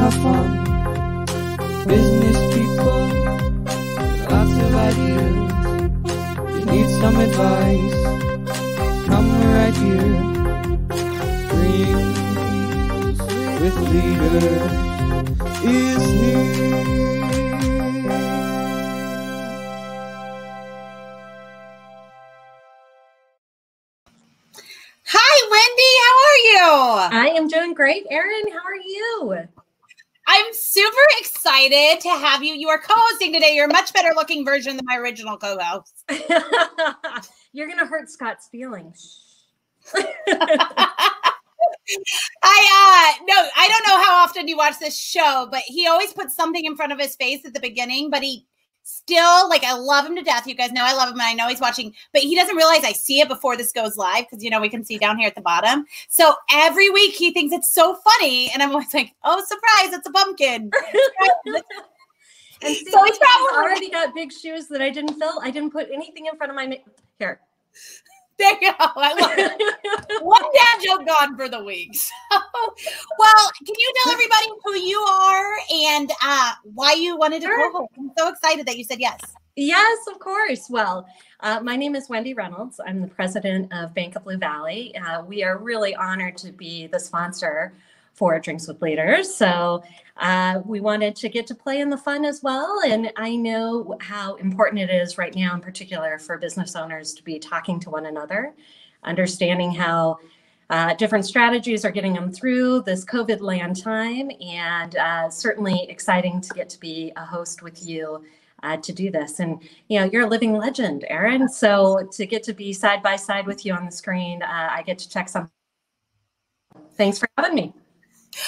have fun. Business people, lots of ideas. You need some advice, come right here. Dreams with Leaders is here. Hi, Wendy. How are you? I am doing great. Erin, how are you? I'm super excited to have you. You are co-hosting today. You're a much better looking version than my original co-host. You're going to hurt Scott's feelings. No, I don't know how often you watch this show, but he always puts something in front of his face at the beginning, but he still, like, I love him to death. You guys know I love him, and I know he's watching, but he doesn't realize I see it before this goes live because, you know, we can see down here at the bottom. So every week he thinks it's so funny, and I'm always like, oh, surprise, it's a pumpkin. And see, so he's probably already got big shoes that I didn't fill. I didn't put anything in front of my hair. There you go. I love it. One dad joke gone for the week. So, well, can you tell everybody who you are and why you wanted to co-host? I'm so excited that you said yes. Yes, of course. Well, my name is Wendy Reynolds. I'm the president of Bank of Blue Valley. We are really honored to be the sponsor for Drinks with Leaders. So we wanted to get to play in the fun as well. And I know how important it is right now, in particular, for business owners to be talking to one another, understanding how different strategies are getting them through this COVID land time, and certainly exciting to get to be a host with you to do this. And, you know, you're a living legend, Erin. So to get to be side by side with you on the screen, I get to check some. Thanks for having me.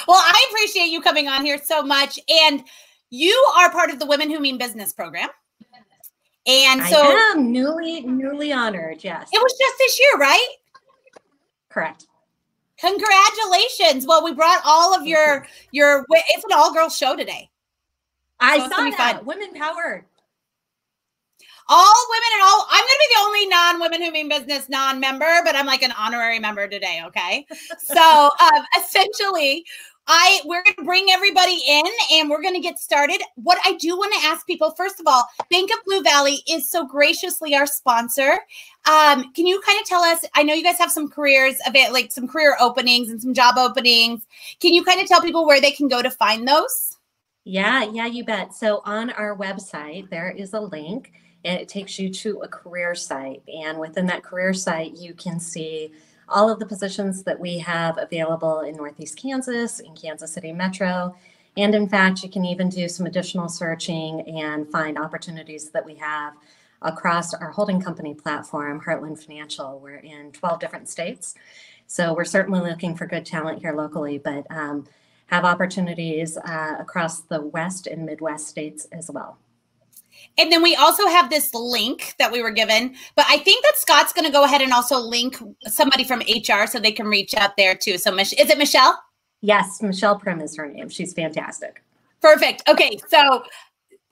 Well, I appreciate you coming on here so much. And you are part of the Women Who Mean Business program. And so I am newly honored. Yes. It was just this year, right? Correct. Congratulations. Well, we brought all of your it's an all-girls show today. I saw that. Women powered. All women and all. I'm going to be the only non-Women Who Mean Business non-member, but I'm like an honorary member today. Okay. So essentially, we're going to bring everybody in and we're going to get started. What I do want to ask people, first of all, Bank of Blue Valley is so graciously our sponsor. Can you kind of tell us, I know you guys have some careers, like some career openings and some job openings. Can you kind of tell people where they can go to find those? Yeah, you bet. So on our website, there is a link. And it takes you to a career site. And within that career site, you can see all of the positions that we have available in Northeast Kansas, in Kansas City Metro. And in fact, you can even do some additional searching and find opportunities that we have across our holding company platform, Heartland Financial. We're in 12 different states. So we're certainly looking for good talent here locally, but have opportunities across the West and Midwest states as well. And then we also have this link that we were given, but I think that Scott's going to go ahead and also link somebody from HR so they can reach out there too. So is it Michelle? Yes, Michelle Prim is her name. She's fantastic. Perfect. Okay. So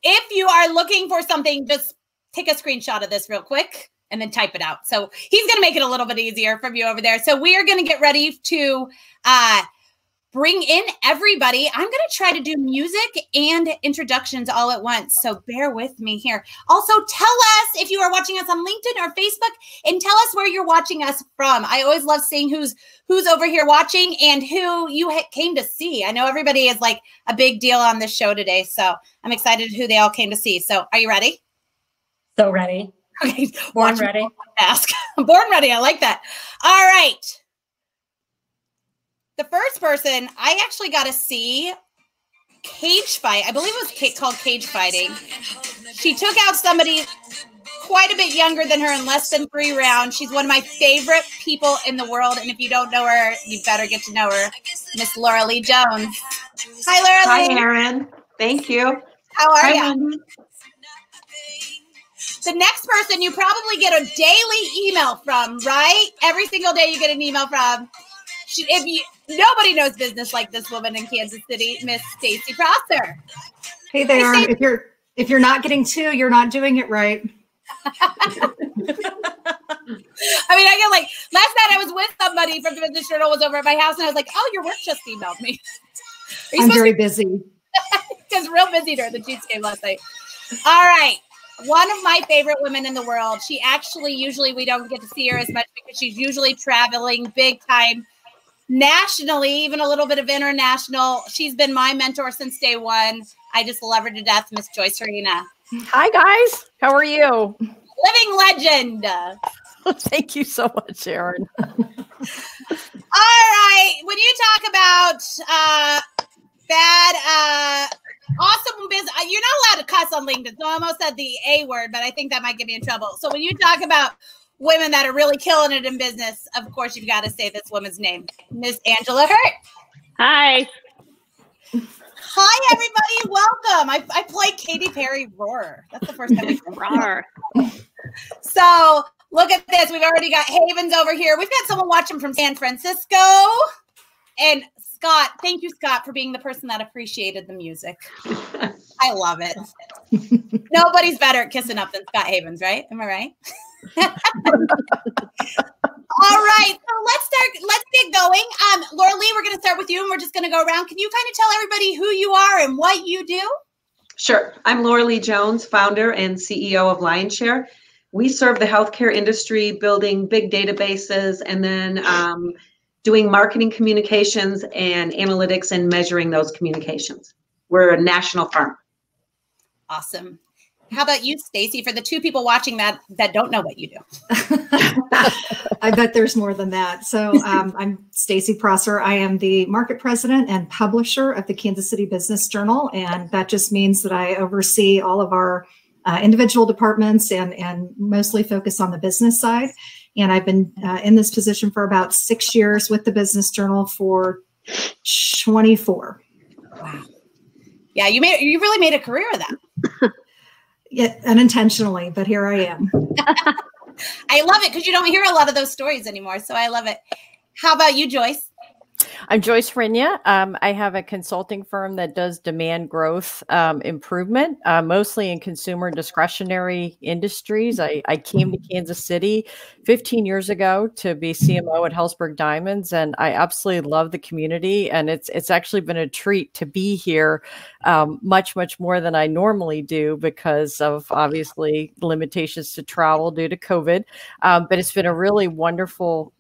if you are looking for something, just take a screenshot of this real quick and then type it out. So he's going to make it a little bit easier from you over there. So we are going to get ready to bring in everybody. I'm going to try to do music and introductions all at once. So bear with me here. Also, tell us if you are watching us on LinkedIn or Facebook, and tell us where you're watching us from. I always love seeing who's over here watching and who you came to see. I know everybody is like a big deal on this show today. So I'm excited who they all came to see. So are you ready? So ready. Okay. Born ready. Ask. Born ready. I like that. All right. The first person, I actually got to see cage fight. I believe it was called cage fighting. She took out somebody quite a bit younger than her in less than 3 rounds. She's one of my favorite people in the world. And if you don't know her, you better get to know her. Miss Laura Lee Jones. Hi, Laura Lee. Hi, Erin. Thank you. How are you? The next person you probably get a daily email from, right? Every single day you get an email from. Nobody knows business like this woman in Kansas City, Miss Stacy Prosser. Hey there. If you're not getting 2, you're not doing it right. I mean, I get like last night I was with somebody from the Business Journal was over at my house and I was like, oh, your work just emailed me. I'm very busy. Because real busy during the Chiefs game last night. All right. One of my favorite women in the world. She actually, usually we don't get to see her as much because she's usually traveling big time nationally, even a little bit of international. She's been my mentor since day one. I just love her to death, Miss Joyce Frenia. Hi, guys. How are you? Living legend. Thank you so much, Erin. All right. When you talk about bad, awesome business, you're not allowed to cuss on LinkedIn. So I almost said the A word, but I think that might get me in trouble. So when you talk about women that are really killing it in business, of course, you've got to say this woman's name, Miss Angela Hurt. Hi. Hi, everybody. Welcome. I play Katy Perry Roar. That's the first time we Roar. So look at this. We've already got Havens over here. We've got someone watching from San Francisco. And Scott, thank you, Scott, for being the person that appreciated the music. I love it. Nobody's better at kissing up than Scott Havens, right? Am I right? All right, so let's get going. Laura Lee, we're going to start with you, and we're just going to go around. Can you kind of tell everybody who you are and what you do? Sure. I'm Laura Lee Jones, founder and CEO of LionShare. We serve the healthcare industry, building big databases, and then doing marketing communications and analytics and measuring those communications. We're a national firm. Awesome. How about you, Stacie, for the two people watching that don't know what you do? I bet there's more than that. So I'm Stacy Prosser. I am the market president and publisher of the Kansas City Business Journal. And that just means that I oversee all of our individual departments and mostly focus on the business side. And I've been in this position for about 6 years with the Business Journal for 24. Wow. Yeah, you really made a career of that. Yeah, unintentionally, but here I am. I love it because you don't hear a lot of those stories anymore. So I love it. How about you, Joyce? I'm Joyce Frenia. I have a consulting firm that does demand growth improvement, mostly in consumer discretionary industries. I came to Kansas City 15 years ago to be CMO at Hellsberg Diamonds, and I absolutely love the community. And it's actually been a treat to be here much more than I normally do because of obviously limitations to travel due to COVID. But it's been a really wonderful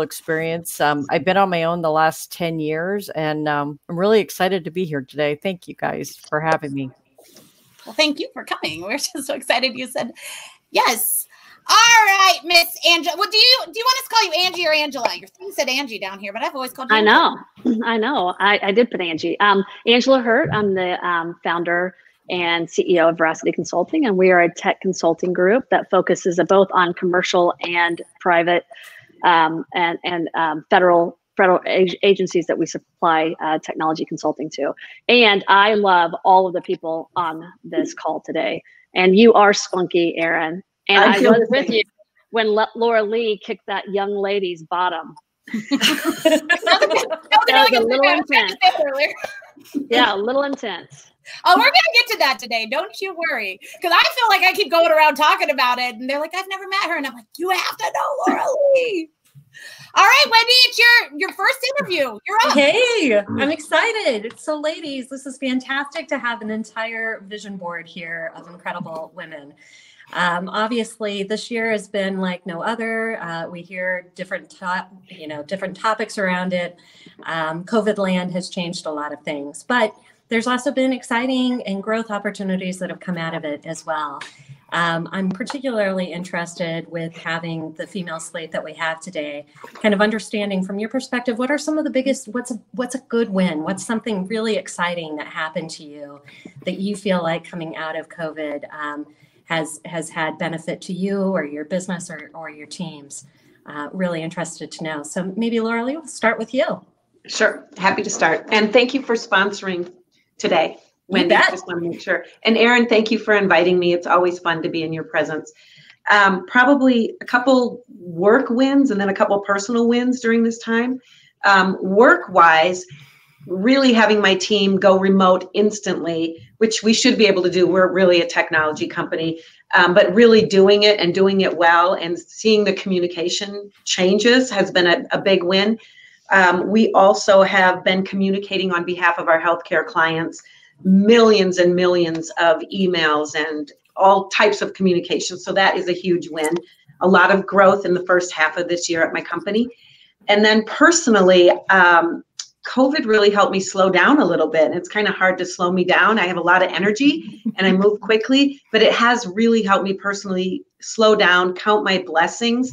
experience. I've been on my own the last 10 years, and I'm really excited to be here today. Thank you guys for having me. Well, thank you for coming. We're just so excited you said yes. All right, Miss Angela. Well, do you want us to call you Angie or Angela? Your thing said Angie down here, but I've always called you I know. I did put Angie. Angela Hurt. I'm the founder and CEO of Veracity Consulting, and we are a tech consulting group that focuses both on commercial and private and federal agencies that we supply technology consulting to. And I love all of the people on this call today. And you are spunky, Erin. And I was with you when Laura Lee kicked that young lady's bottom. That was a little intense. Yeah, a little intense. Oh, we're going to get to that today. Don't you worry. Because I feel like I keep going around talking about it. And they're like, I've never met her. And I'm like, you have to know Laura Lee. All right, Wendy, it's your first interview. You're up. Hey, I'm excited. So ladies, this is fantastic to have an entire vision board here of incredible women. Obviously, this year has been like no other. We hear different topics around it. COVID land has changed a lot of things, but there's also been exciting and growth opportunities that have come out of it as well. I'm particularly interested with having the female slate that we have today, kind of understanding from your perspective, what are some of the biggest, what's a good win? What's something really exciting that happened to you that you feel like coming out of COVID has had benefit to you or your business or your teams? Really interested to know. So maybe Laura Lee, we'll start with you. Sure. Happy to start. And thank you for sponsoring today. Wendy, just want to make sure. And Erin, thank you for inviting me. It's always fun to be in your presence. Probably a couple work wins and then a couple personal wins during this time. Work-wise, really having my team go remote instantly, which we should be able to do. We're really a technology company, but really doing it and doing it well and seeing the communication changes has been a big win. We also have been communicating on behalf of our healthcare clients, millions and millions of emails and all types of communication. So that is a huge win. A lot of growth in the first half of this year at my company. And then personally, COVID really helped me slow down a little bit. And it's kind of hard to slow me down. I have a lot of energy and I move quickly, but it has really helped me personally slow down, count my blessings,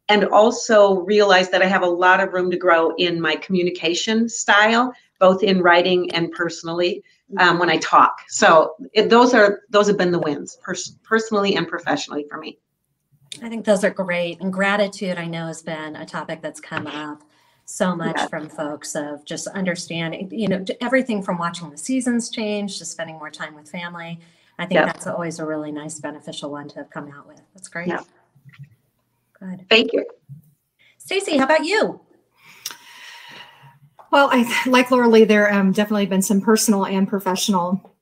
and also realize that I have a lot of room to grow in my communication style, both in writing and personally when I talk. So those have been the wins, personally and professionally for me. I think those are great. And gratitude, I know, has been a topic that's come up so much from folks of just understanding, you know, everything from watching the seasons change to spending more time with family. I think that's always a really nice, beneficial one to have come out with. That's great. Yeah. Good. Thank you. Stacie, how about you? Well, like Laura Lee, there definitely been some personal and professional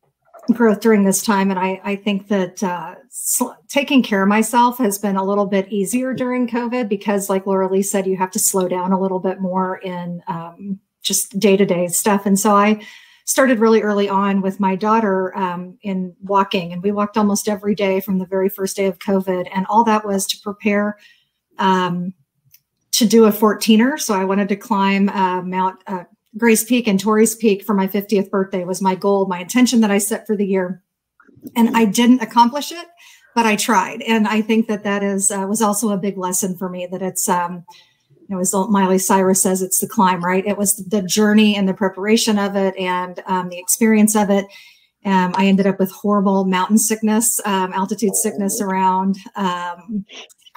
growth during this time. And I think that taking care of myself has been a little bit easier during COVID because, like Laura Lee said, you have to slow down a little bit more in just day-to-day stuff. And so I started really early on with my daughter in walking, and we walked almost every day from the very first day of COVID. And all that was to prepare to do a 14er. So I wanted to climb Mount Grace Peak and Torrey's Peak for my 50th birthday was my goal, my intention that I set for the year. And I didn't accomplish it, but I tried. And I think that that is was also a big lesson for me, that it's, you know, as Miley Cyrus says, it's the climb, right? It was the journey and the preparation of it and the experience of it. I ended up with horrible mountain sickness, altitude sickness around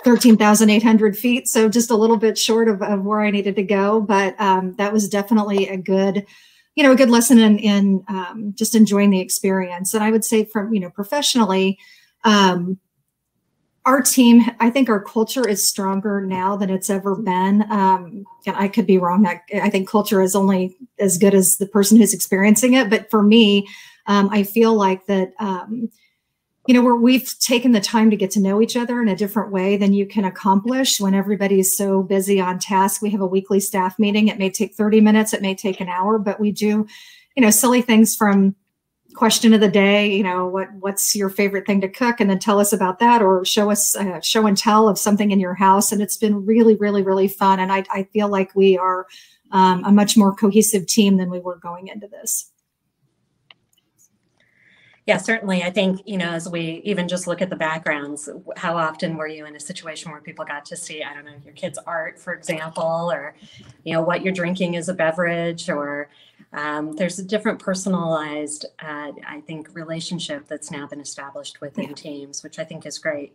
13,800 feet. So just a little bit short of where I needed to go. But that was definitely a good, you know, a good lesson in just enjoying the experience. And I would say from, you know, professionally, our team, I think our culture is stronger now than it's ever been. And I could be wrong. I think culture is only as good as the person who's experiencing it. But for me, I feel like that, you know, where we've taken the time to get to know each other in a different way than you can accomplish when everybody is so busy on task. We have a weekly staff meeting. It may take 30 minutes. It may take an hour, but we do, you know, silly things from question of the day, you know, what's your favorite thing to cook? And then tell us about that, or show us show and tell of something in your house. And it's been really, really, really fun. And I feel like we are a much more cohesive team than we were going into this. Yeah, certainly. I think, you know, as we even just look at the backgrounds, how often were you in a situation where people got to see, I don't know, your kid's art, for example, or, you know, what you're drinking as a beverage, or there's a different personalized, I think, relationship that's now been established within teams, which I think is great.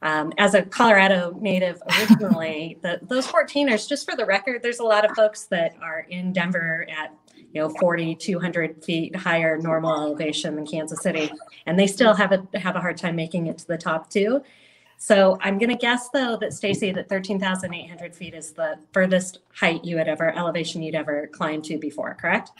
As a Colorado native originally, those 14ers, just for the record, there's a lot of folks that are in Denver at, you know, 4,200 feet higher normal elevation than Kansas City, and they still have a hard time making it to the top two. So I'm going to guess, though, that Stacie, that 13,800 feet is the furthest height elevation you'd ever climbed to before, correct?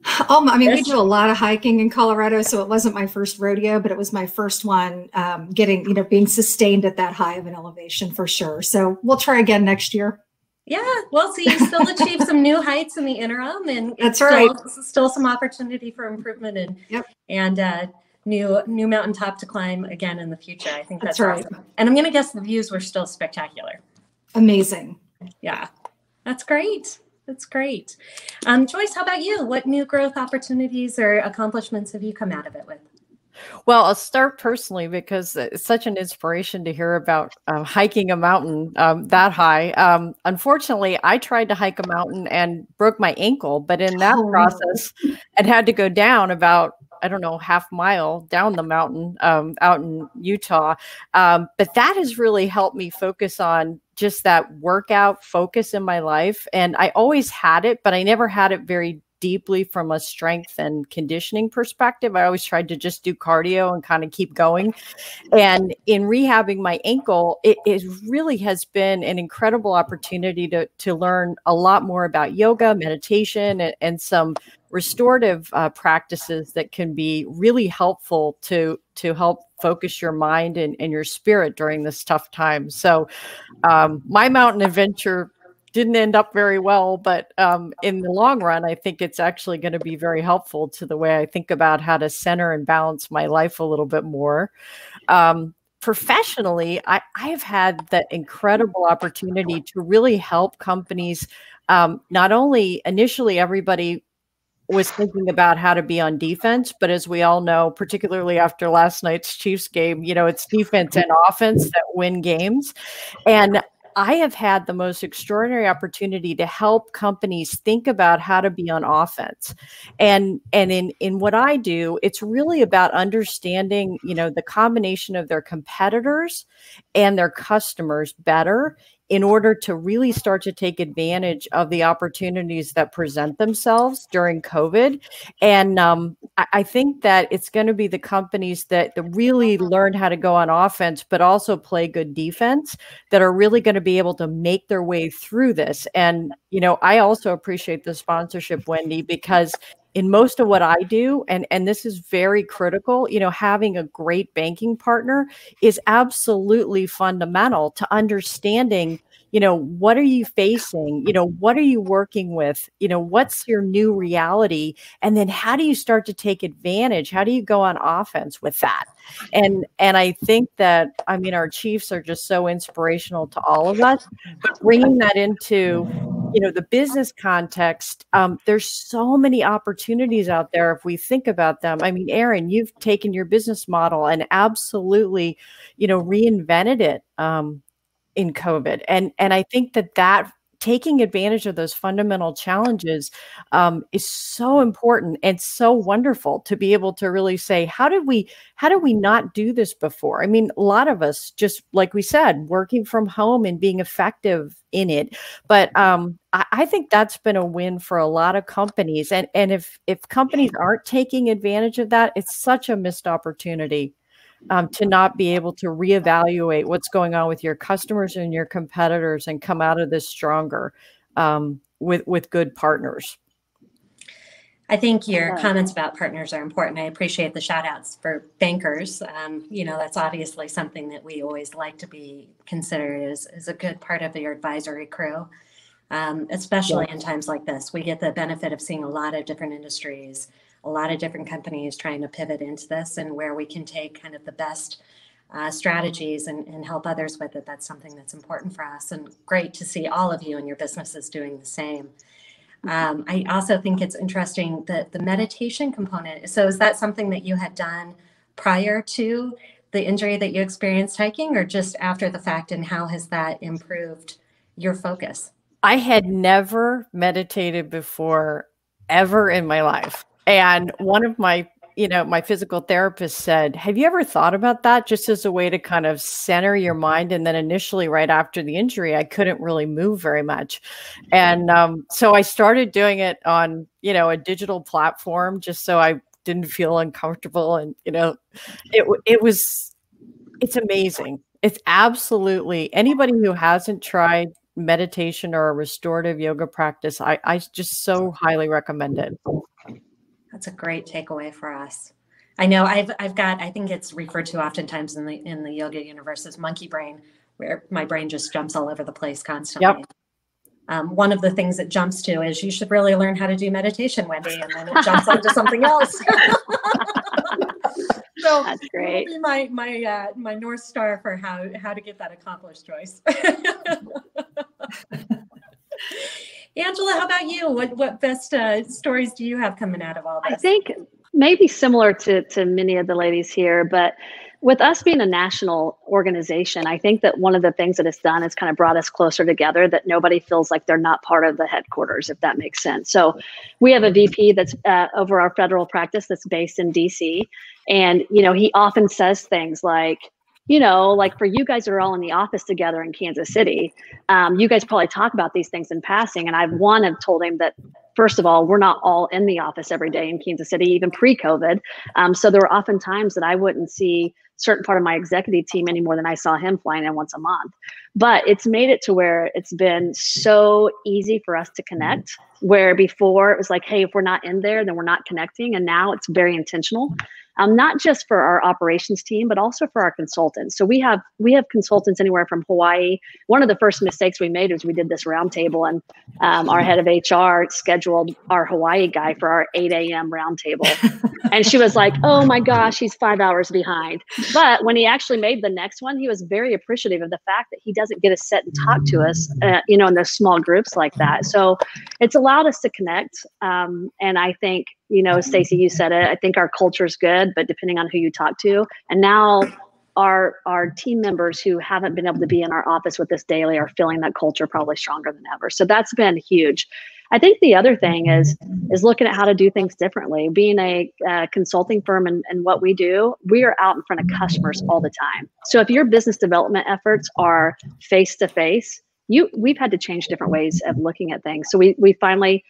I mean, we do a lot of hiking in Colorado, so it wasn't my first rodeo, but it was my first one being sustained at that high of an elevation for sure. So we'll try again next year. Yeah, well, so you still achieve some new heights in the interim, and that's right. Still some opportunity for improvement and new mountaintop to climb again in the future. I think that's right. Awesome. And I'm going to guess the views were still spectacular. Amazing. Yeah, that's great. That's great. Joyce, how about you? What new growth opportunities or accomplishments have you come out of it with? Well, I'll start personally because it's such an inspiration to hear about hiking a mountain that high. Unfortunately, I tried to hike a mountain and broke my ankle, but in that process, and had to go down about, I don't know, half mile down the mountain out in Utah. But that has really helped me focus on just that workout focus in my life. And I always had it, but I never had it very deeply from a strength and conditioning perspective. I always tried to just do cardio and kind of keep going. And in rehabbing my ankle, it really has been an incredible opportunity to learn a lot more about yoga, meditation, and some restorative practices that can be really helpful to help focus your mind and your spirit during this tough time. So my mountain adventure didn't end up very well, but in the long run, I think it's actually going to be very helpful to the way I think about how to center and balance my life a little bit more. Professionally, I have had the incredible opportunity to really help companies. Not only initially everybody was thinking about how to be on defense, but as we all know, particularly after last night's Chiefs game, it's defense and offense that win games. And I have had the most extraordinary opportunity to help companies think about how to be on offense. And in what I do, it's really about understanding, the combination of their competitors and their customers better in order to really start to take advantage of the opportunities that present themselves during COVID. And I think that it's going to be the companies that really learn how to go on offense, but also play good defense, that are really going to be able to make their way through this. And, I also appreciate the sponsorship, Wendy, because in most of what I do, and this is very critical, having a great banking partner is absolutely fundamental to understanding, what are you facing? What are you working with? What's your new reality? And then how do you start to take advantage? How do you go on offense with that? And I think that, our Chiefs are just so inspirational to all of us, but bringing that into the business context, there's so many opportunities out there if we think about them. Erin, you've taken your business model and absolutely, reinvented it in COVID. And I think that taking advantage of those fundamental challenges is so important and so wonderful to be able to really say, how did we not do this before? A lot of us, just like we said, working from home and being effective in it. But I think that's been a win for a lot of companies. And if companies aren't taking advantage of that, it's such a missed opportunity. To not be able to reevaluate what's going on with your customers and your competitors and come out of this stronger with good partners. I think your comments about partners are important. I appreciate the shout outs for bankers. That's obviously something that we always like to be considered as a good part of your advisory crew, especially in times like this. We get the benefit of seeing a lot of different industries, a lot of different companies trying to pivot into this, and where we can take kind of the best strategies and help others with it. That's something that's important for us, and great to see all of you and your businesses doing the same. I also think it's interesting that the meditation component. So is that something that you had done prior to the injury that you experienced hiking, or just after the fact, and how has that improved your focus? I had never meditated before, ever in my life. And one of my, my physical therapist said, have you ever thought about that just as a way to kind of center your mind? And then initially, right after the injury, I couldn't really move very much. And so I started doing it on, a digital platform, just so I didn't feel uncomfortable. And, it's amazing. It's absolutely, anybody who hasn't tried meditation or a restorative yoga practice, I just so highly recommend it. That's a great takeaway for us. I know I've got, I think it's referred to oftentimes in the yoga universe as monkey brain, where my brain just jumps all over the place constantly. Yep. One of the things it jumps to is you should really learn how to do meditation, Wendy, and then it jumps onto something else. So that's great. That'll be my North Star for how to get that accomplished, Joyce. Angela, how about you? What best stories do you have coming out of all this? I think maybe similar to many of the ladies here, but with us being a national organization, I think that one of the things that it's done is kind of brought us closer together, that nobody feels like they're not part of the headquarters, if that makes sense. So we have a VP that's over our federal practice that's based in DC. And, he often says things like, like for you guys that are all in the office together in Kansas City, you guys probably talk about these things in passing. And I've told him that, first of all, we're not all in the office every day in Kansas City, even pre-COVID. So there were often times that I wouldn't see certain part of my executive team any more than I saw him flying in once a month. But it's made it to where it's been so easy for us to connect, where before it was like, hey, if we're not in there, then we're not connecting. And now it's very intentional. not just for our operations team, but also for our consultants. So we have consultants anywhere from Hawaii. One of the first mistakes we made was we did this roundtable, and our head of HR scheduled our Hawaii guy for our 8 a.m. roundtable. And she was like, oh my gosh, he's 5 hours behind. But when he actually made the next one, he was very appreciative of the fact that he doesn't get to sit and talk to us, in those small groups like that. So it's allowed us to connect. And I think, Stacie, you said it, I think our culture is good, but depending on who you talk to. And now our team members who haven't been able to be in our office with us daily are feeling that culture probably stronger than ever. So that's been huge. I think the other thing is looking at how to do things differently. Being a consulting firm and what we do, we are out in front of customers all the time. So if your business development efforts are face-to-face, we've had to change different ways of looking at things. So we finally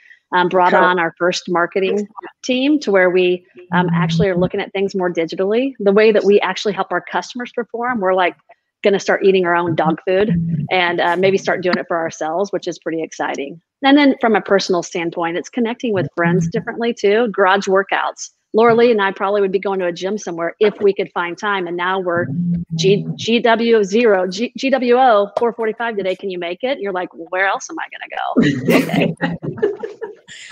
brought on our first marketing team to where we actually are looking at things more digitally. The way that we actually help our customers perform, we're like going to start eating our own dog food and maybe start doing it for ourselves, which is pretty exciting. And then from a personal standpoint, it's connecting with friends differently too. Garage workouts. Laura Lee and I probably would be going to a gym somewhere if we could find time. And now we're GWO 4:45 today. Can you make it? And you're like, well, where else am I going to go? Okay.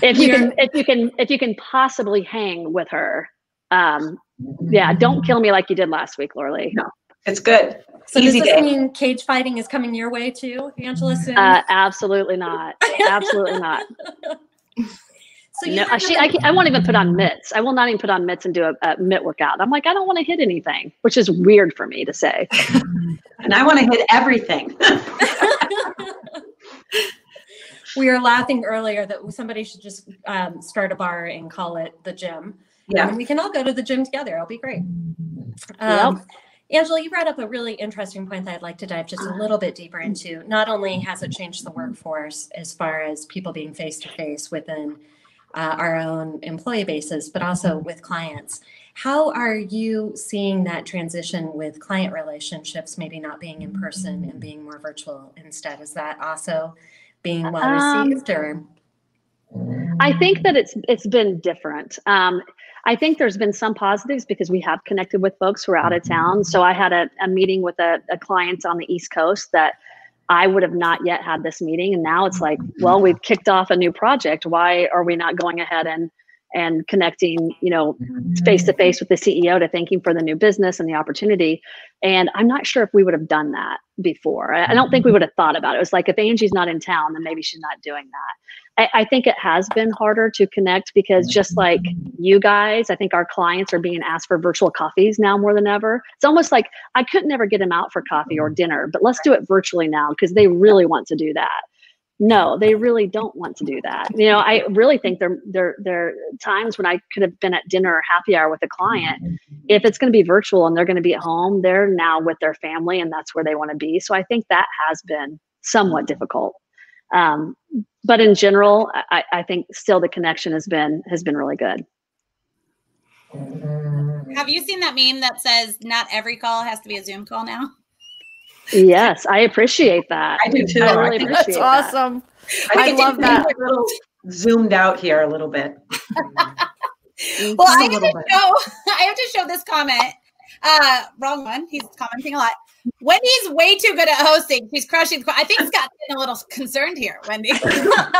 If you can possibly hang with her, don't kill me like you did last week, Laura Lee. No, it's good. So does this mean cage fighting is coming your way too, Angela, soon? Absolutely not. Absolutely not. So no, I won't even put on mitts. I will not even put on mitts and do a mitt workout. I'm like, I don't want to hit anything, which is weird for me to say. And I want to hit everything. We were laughing earlier that somebody should just start a bar and call it the gym. Yeah. And we can all go to the gym together. It'll be great. Yep. Angela, you brought up a really interesting point that I'd like to dive just a little bit deeper into. Not only has it changed the workforce as far as people being face-to-face within our own employee bases, but also with clients. How are you seeing that transition with client relationships, maybe not being in person and being more virtual instead? Is that also being well received, or? I think that it's been different. I think there's been some positives because we have connected with folks who are out of town. So I had a meeting with a client on the East Coast that I would have not yet had this meeting. And now it's like, well, we've kicked off a new project. Why are we not going ahead and connecting, face to face with the CEO to thank him for the new business and the opportunity? And I'm not sure if we would have done that before. I don't think we would have thought about it. It was like, if Angie's not in town, then maybe she's not doing that. I think it has been harder to connect because just like you guys, I think our clients are being asked for virtual coffees now more than ever. It's almost like I couldn't ever get them out for coffee or dinner, but let's do it virtually now because they really want to do that. No, they really don't want to do that. I really think there are times when I could have been at dinner or happy hour with a client. If it's going to be virtual and they're going to be at home, they're now with their family and that's where they want to be. So I think that has been somewhat difficult. But in general, I think still the connection has been really good. Have you seen that meme that says not every call has to be a Zoom call now? Yes, I appreciate that. I do too. I really appreciate That's that. awesome. I love that. A little zoomed out here a little bit. Well, I have to show this comment. Wrong one. He's commenting a lot. Wendy's way too good at hosting. She's crushing. I think Scott's getting a little concerned here, Wendy. Scott,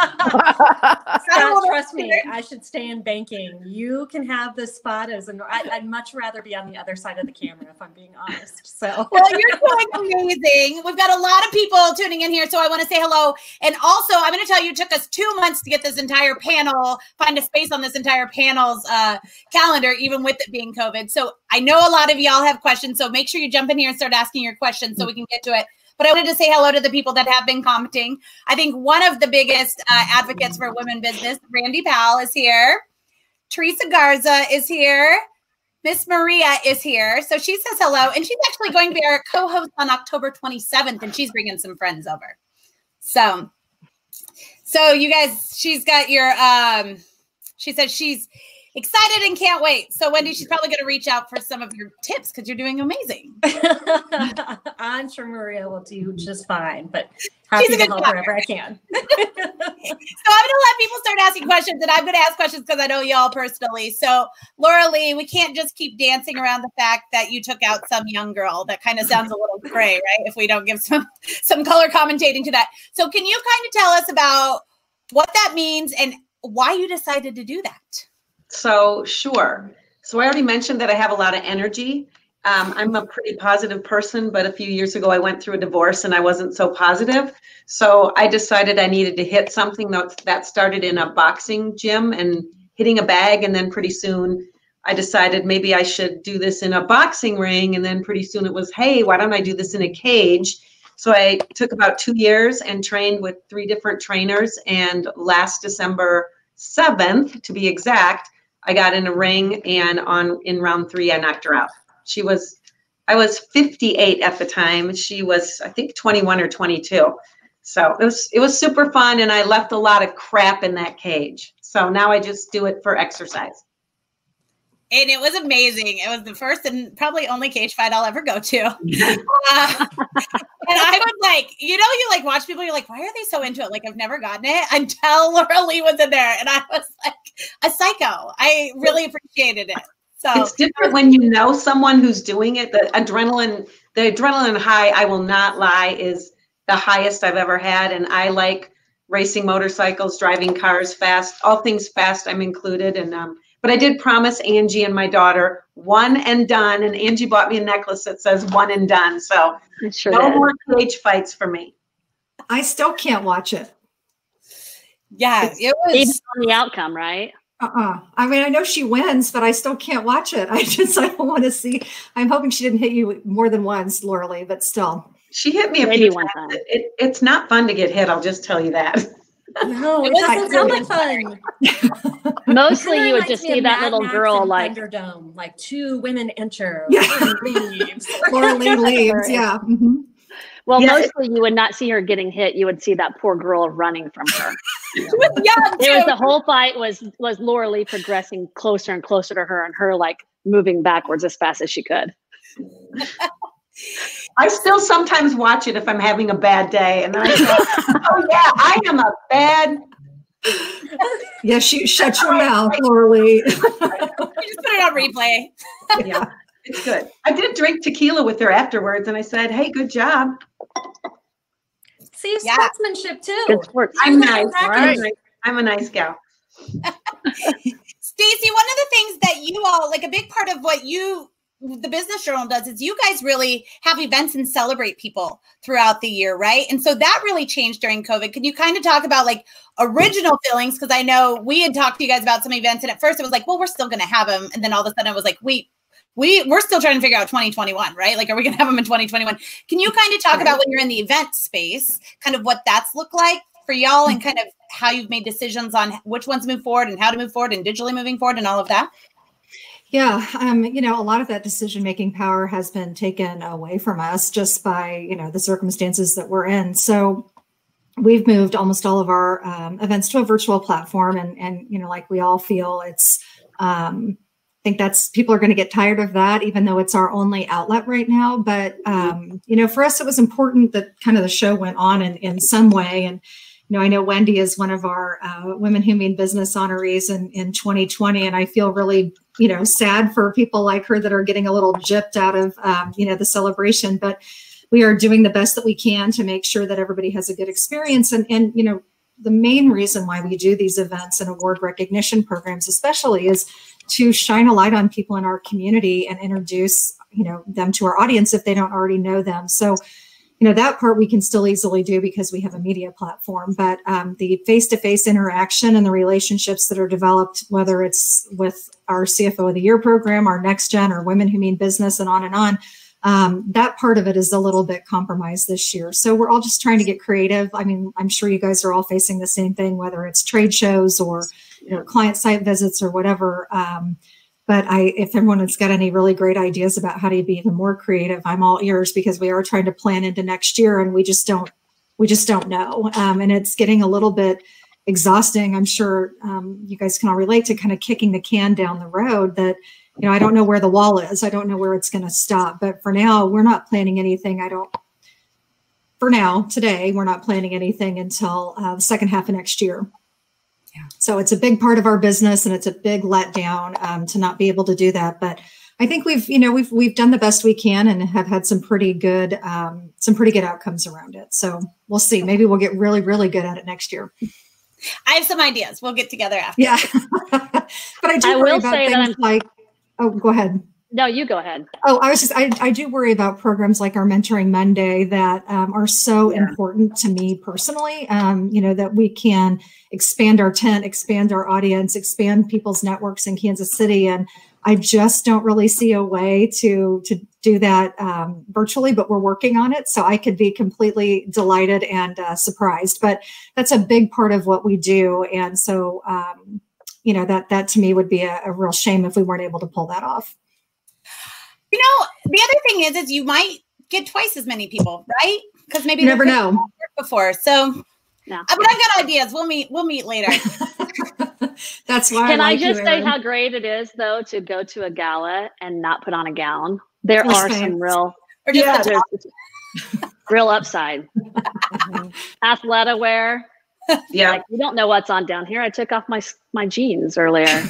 trust me, I should stay in banking. You can have this spot I'd much rather be on the other side of the camera if I'm being honest. So, well, you're doing amazing. We've got a lot of people tuning in here, so I want to say hello. And also, I'm going to tell you, it took us 2 months to get this entire panel, find a space on this entire panel's calendar, even with it being COVID. So I know a lot of y'all have questions, so make sure you jump in here and start asking your questions so we can get to it. But I wanted to say hello to the people that have been commenting. I think one of the biggest advocates for women business, Randy Powell, is here. Teresa Garza is here. Miss Maria is here. So she says hello. And she's actually going to be our co-host on October 27th. And she's bringing some friends over. So you guys, she's got your, she said excited and can't wait. So Wendy, she's probably going to reach out for some of your tips because you're doing amazing. I'm sure Maria will do just fine, but happy to help wherever I can. So I'm going to let people start asking questions, and I'm going to ask questions because I know y'all personally. So Laura Lee, we can't just keep dancing around the fact that you took out some young girl. That kind of sounds a little cray, right? If we don't give some color commentating to that. So can you kind of tell us about what that means and why you decided to do that? So sure. So I already mentioned that I have a lot of energy. I'm a pretty positive person, but a few years ago I went through a divorce and I wasn't so positive. So I decided I needed to hit something that started in a boxing gym and hitting a bag. And then pretty soon I decided maybe I should do this in a boxing ring. And then pretty soon it was, hey, why don't I do this in a cage? So I took about 2 years and trained with 3 different trainers. And last December 7th, to be exact, I got in a ring, and in round 3, I knocked her out. I was 58 at the time. She was, I think, 21 or 22. So it was super fun, and I left a lot of crap in that cage. So now I just do it for exercise. And it was amazing. It was the first and probably only cage fight I'll ever go to. And I was like, you like watch people, you're like, why are they so into it? Like, I've never gotten it until Laura Lee was in there. And I was like a psycho. I really appreciated it. So it's different when you know someone who's doing it. The adrenaline high, I will not lie, is the highest I've ever had. And I like racing motorcycles, driving cars fast, all things fast, I'm included. And but I did promise Angie and my daughter 1 and done, and Angie bought me a necklace that says 1 and done. So no more cage fights for me. I still can't watch it. Yeah, it was even on the outcome, right? I mean, I know she wins, but I still can't watch it. I don't want to see. I'm hoping she didn't hit you more than once, Laura Lee, but still. She hit me a few times. It's not fun to get hit, I'll just tell you that. No, it doesn't sound like fun. Mostly you would just see that little girl like Thunderdome, like 2 women enter. Yeah. Laura Lee leaves. Yeah. Mm-hmm. Well, mostly you would not see her getting hit. You would see that poor girl running from her. The whole fight was Laura Lee progressing closer and closer to her, and her like moving backwards as fast as she could. I still sometimes watch it if I'm having a bad day, and I go, oh yeah, I am a bad. Yeah, shut your mouth, Laura Lee. You just put it on replay. Yeah, it's good. I did drink tequila with her afterwards, and I said, "Hey, good job." See, sportsmanship too. Good sports. I'm nice. Right. I'm a nice gal. Stacie, one of the things that you all, like a big part of what the Business Journal does is you guys really have events and celebrate people throughout the year, right? And so that really changed during COVID. Can you kind of talk about like original feelings? Because I know we had talked to you guys about some events, and at first it was like, well, we're still going to have them. And then all of a sudden it was like, we're still trying to figure out 2021, right? Like, are we going to have them in 2021? Can you kind of talk about when you're in the event space, kind of what that's looked like for y'all, and kind of how you've made decisions on which ones move forward and how to move forward and digitally moving forward and all of that? Yeah, a lot of that decision-making power has been taken away from us just by, the circumstances that we're in. So we've moved almost all of our events to a virtual platform, and like we all feel it's, I think people are going to get tired of that, even though it's our only outlet right now. But, for us, it was important that kind of the show went on in some way. And, I know Wendy is one of our Women Who Mean Business honorees in 2020. And I feel really, sad for people like her that are getting a little gypped out of, the celebration. But we are doing the best that we can to make sure that everybody has a good experience. And the main reason why we do these events and award recognition programs especially is to shine a light on people in our community and introduce, them to our audience if they don't already know them. So, that part we can still easily do because we have a media platform, but the face-to-face interaction and the relationships that are developed, whether it's with our CFO of the Year program, our Next Gen, or Women Who Mean Business, and on, that part of it is a little bit compromised this year. So we're all just trying to get creative. I mean, I'm sure you guys are all facing the same thing, whether it's trade shows or client site visits or whatever. But if everyone has got any really great ideas about how to be even more creative, I'm all ears, because we are trying to plan into next year and we just don't know. And it's getting a little bit, exhausting. I'm sure you guys can all relate to kind of kicking the can down the road that, you know, I don't know where the wall is. I don't know where it's going to stop. But for now, we're not planning anything. For now, today, we're not planning anything until the second half of next year. Yeah. So it's a big part of our business, and it's a big letdown to not be able to do that. But I think we've done the best we can and have had some pretty good outcomes around it. So we'll see. Maybe we'll get really, really good at it next year. I have some ideas. We'll get together after. Yeah. But I worry about things like, oh, go ahead. No, you go ahead. Oh, I do worry about programs like our Mentoring Monday that are so important to me personally, that we can expand our tent, expand our audience, expand people's networks in Kansas City. And I just don't really see a way to do that virtually, but we're working on it. So I could be completely delighted and surprised, but that's a big part of what we do. And so, that to me would be a real shame if we weren't able to pull that off. You know, the other thing is you might get twice as many people, right? Because maybe you never know before. So, no. But I've got ideas. We'll meet later. That's why. Can I just say how great it is, though, to go to a gala and not put on a gown? There are some real, real upside. Athleta wear. Yeah, like, you don't know what's on down here. I took off my jeans earlier.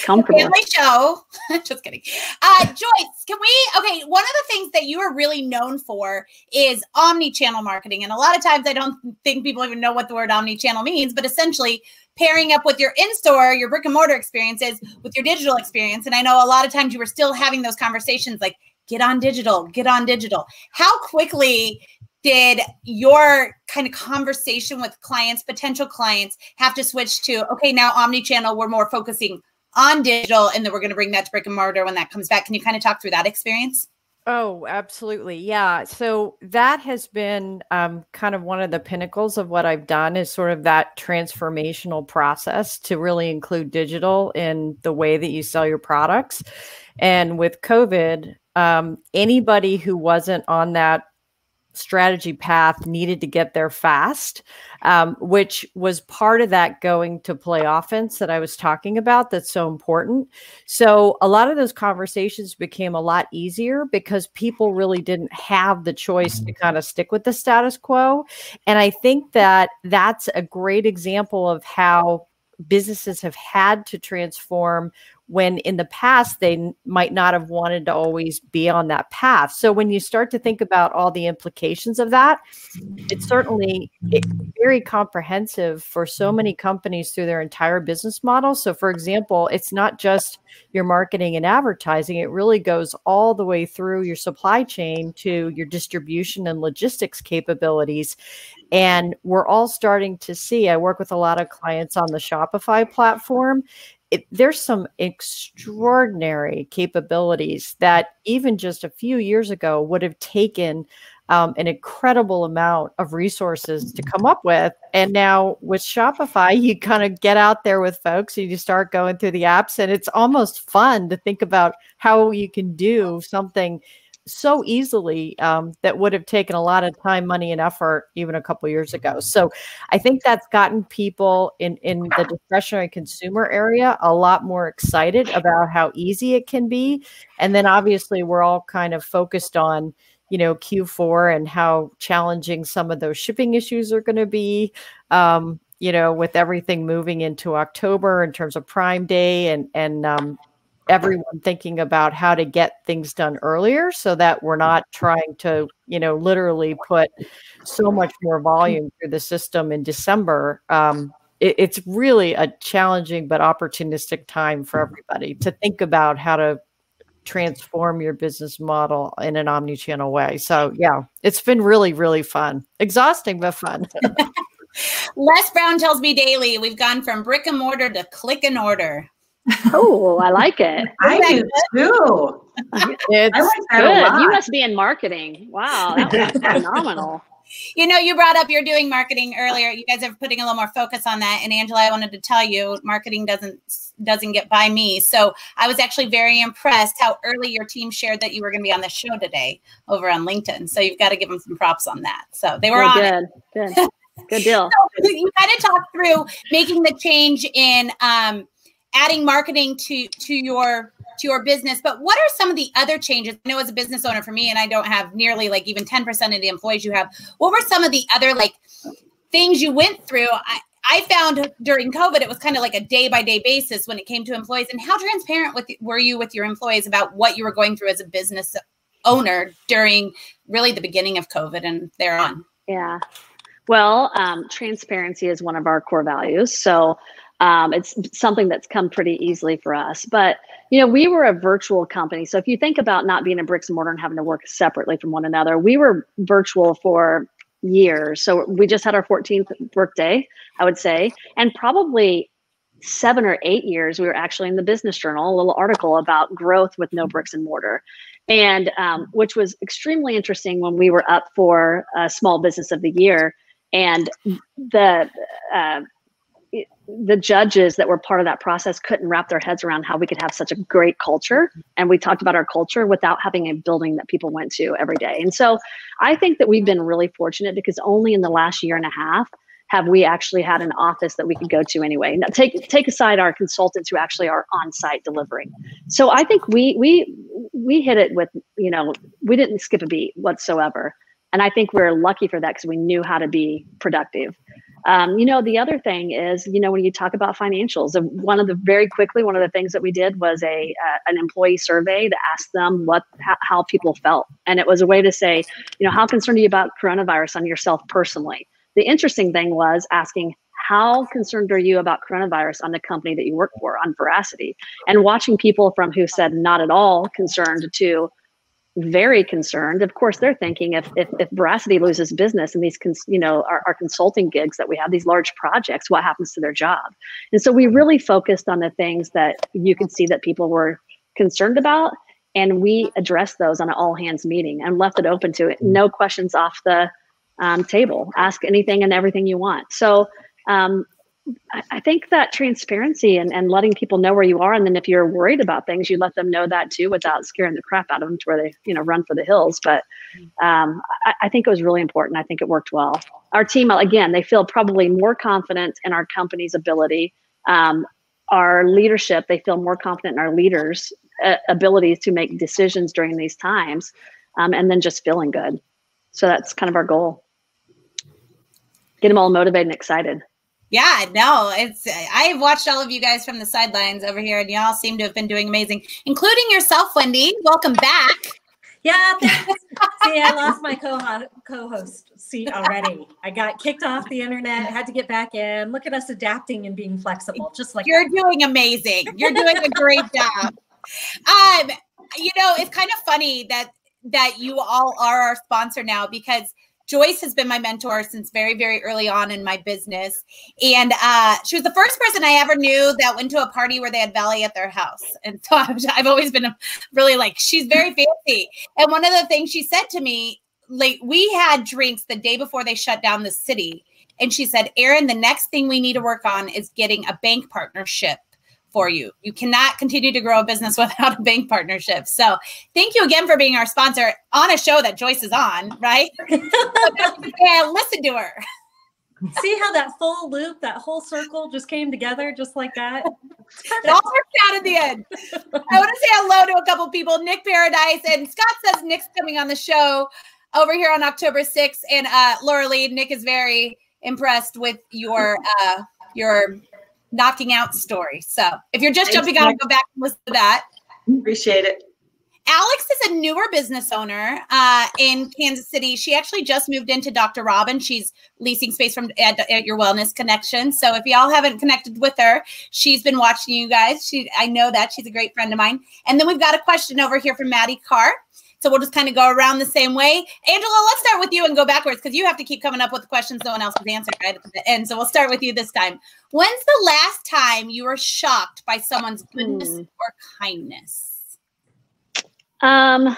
Comfortable. Family show. Just kidding. Joyce, one of the things that you are really known for is omnichannel marketing. And a lot of times I don't think people even know what the word omnichannel means, but essentially pairing up with your in-store, your brick and mortar experiences with your digital experience. And I know a lot of times you were still having those conversations like, get on digital. How quickly did your kind of conversation with clients, potential clients, have to switch to, okay, now omnichannel, we're more focusing on digital, and then we're going to bring that to brick and mortar when that comes back? Can you kind of talk through that experience? Oh, absolutely. Yeah. So that has been kind of one of the pinnacles of what I've done, is sort of that transformational process to really include digital in the way that you sell your products. And with COVID, anybody who wasn't on that strategy path needed to get there fast, which was part of that going to play offense that I was talking about. That's so important. So a lot of those conversations became a lot easier because people really didn't have the choice to kind of stick with the status quo. And I think that that's a great example of how businesses have had to transform when in the past they might not have wanted to always be on that path. So when you start to think about all the implications of that, it's certainly very comprehensive for so many companies through their entire business model. So for example, it's not just your marketing and advertising. It really goes all the way through your supply chain to your distribution and logistics capabilities. And we're all starting to see, I work with a lot of clients on the Shopify platform. There's some extraordinary capabilities that even just a few years ago would have taken an incredible amount of resources to come up with. And now with Shopify, you kind of get out there with folks and you start going through the apps, and it's almost fun to think about how you can do something so easily that would have taken a lot of time, money, and effort even a couple of years ago. So I think that's gotten people in the discretionary consumer area a lot more excited about how easy it can be. And then obviously we're all kind of focused on, Q4 and how challenging some of those shipping issues are going to be, with everything moving into October in terms of Prime Day and everyone thinking about how to get things done earlier so that we're not trying to, literally put so much more volume through the system in December. It's really a challenging but opportunistic time for everybody to think about how to transform your business model in an omnichannel way. So yeah, it's been really, really fun. Exhausting, but fun. Les Brown tells me daily, we've gone from brick and mortar to click and order. Oh, I like it. I do too. It's I like that good. a lot. You must be in marketing. Wow, that was phenomenal. You brought up you're doing marketing earlier. You guys are putting a little more focus on that. And Angela, I wanted to tell you, marketing doesn't get by me. So I was actually very impressed how early your team shared that you were going to be on the show today over on LinkedIn. So you've got to give them some props on that. So they were on good. it. Good deal. you kind of talked through making the change in adding marketing to your business, but what are some of the other changes? I know as a business owner for me, and I don't have nearly like even 10% of the employees you have. What were some of the other like things you went through? I found during COVID, it was kind of like a day-by-day basis when it came to employees. And how transparent were you with your employees about what you were going through as a business owner during really the beginning of COVID and thereon? Yeah. Well, transparency is one of our core values. So it's something that's come pretty easily for us. But, we were a virtual company. So if you think about not being a bricks and mortar and having to work separately from one another, we were virtual for years. So we just had our 14th workday, I would say, and probably 7 or 8 years, we were actually in the Business Journal, a little article about growth with no bricks and mortar, and which was extremely interesting when we were up for Small Business of the Year, and the judges that were part of that process couldn't wrap their heads around how we could have such a great culture. And we talked about our culture without having a building that people went to every day. And so I think that we've been really fortunate because only in the last year and a half have we actually had an office that we could go to anyway. Now, take aside our consultants who actually are on site delivering. So I think we hit it with, we didn't skip a beat whatsoever. And I think we're lucky for that because we knew how to be productive. The other thing is, when you talk about financials, one of the things that we did was an employee survey to ask them how people felt. And it was a way to say, how concerned are you about coronavirus on yourself personally? The interesting thing was asking, how concerned are you about coronavirus on the company that you work for, on Veracity? And watching people from who said not at all concerned to very concerned. Of course, they're thinking if Veracity loses business and these, our consulting gigs that we have, these large projects, what happens to their job? And so we really focused on the things that you could see that people were concerned about. And we addressed those on an all hands meeting and left it open to it. No questions off the table. Ask anything and everything you want. So I think that transparency and letting people know where you are. And then if you're worried about things, you let them know that too, without scaring the crap out of them to where they, run for the hills. But I think it was really important. I think it worked well. Our team, again, they feel probably more confident in our company's ability. Our leadership, they feel more confident in our leaders' abilities to make decisions during these times, and then just feeling good. So that's kind of our goal. Get them all motivated and excited. Yeah, no, I've watched all of you guys from the sidelines over here, and y'all seem to have been doing amazing, including yourself, Wendy. Welcome back. Yeah, thanks. See, I lost my co-host seat already. I got kicked off the internet, had to get back in. Look at us adapting and being flexible, just like you're doing amazing. You're doing a great job. It's kind of funny that you all are our sponsor now, because Joyce has been my mentor since very, very early on in my business. And she was the first person I ever knew that went to a party where they had valet at their house. And so I've always been really she's very fancy. And one of the things she said to me, we had drinks the day before they shut down the city. And she said, Erin, the next thing we need to work on is getting a bank partnership for you. You cannot continue to grow a business without a bank partnership. So thank you again for being our sponsor on a show that Joyce is on, right? Yeah, listen to her. See how that full loop, that whole circle just came together just like that? It all worked out at the end. I want to say hello to a couple people. Nick Paradise, and Scott says Nick's coming on the show over here on October 6th. And Laura Lee, Nick is very impressed with your knocking out story. So if you're just jumping on, go back and listen to that. Appreciate it. Alex is a newer business owner in Kansas City. She actually just moved into Dr. Robin. She's leasing space at your Wellness Connection. So if y'all haven't connected with her, she's been watching you guys. I know that. She's a great friend of mine. And then we've got a question over here from Maddie Carr. So we'll just kind of go around the same way. Angela, let's start with you and go backwards, because you have to keep coming up with questions no one else has answered right at the end. So we'll start with you this time. When's the last time you were shocked by someone's goodness or kindness? I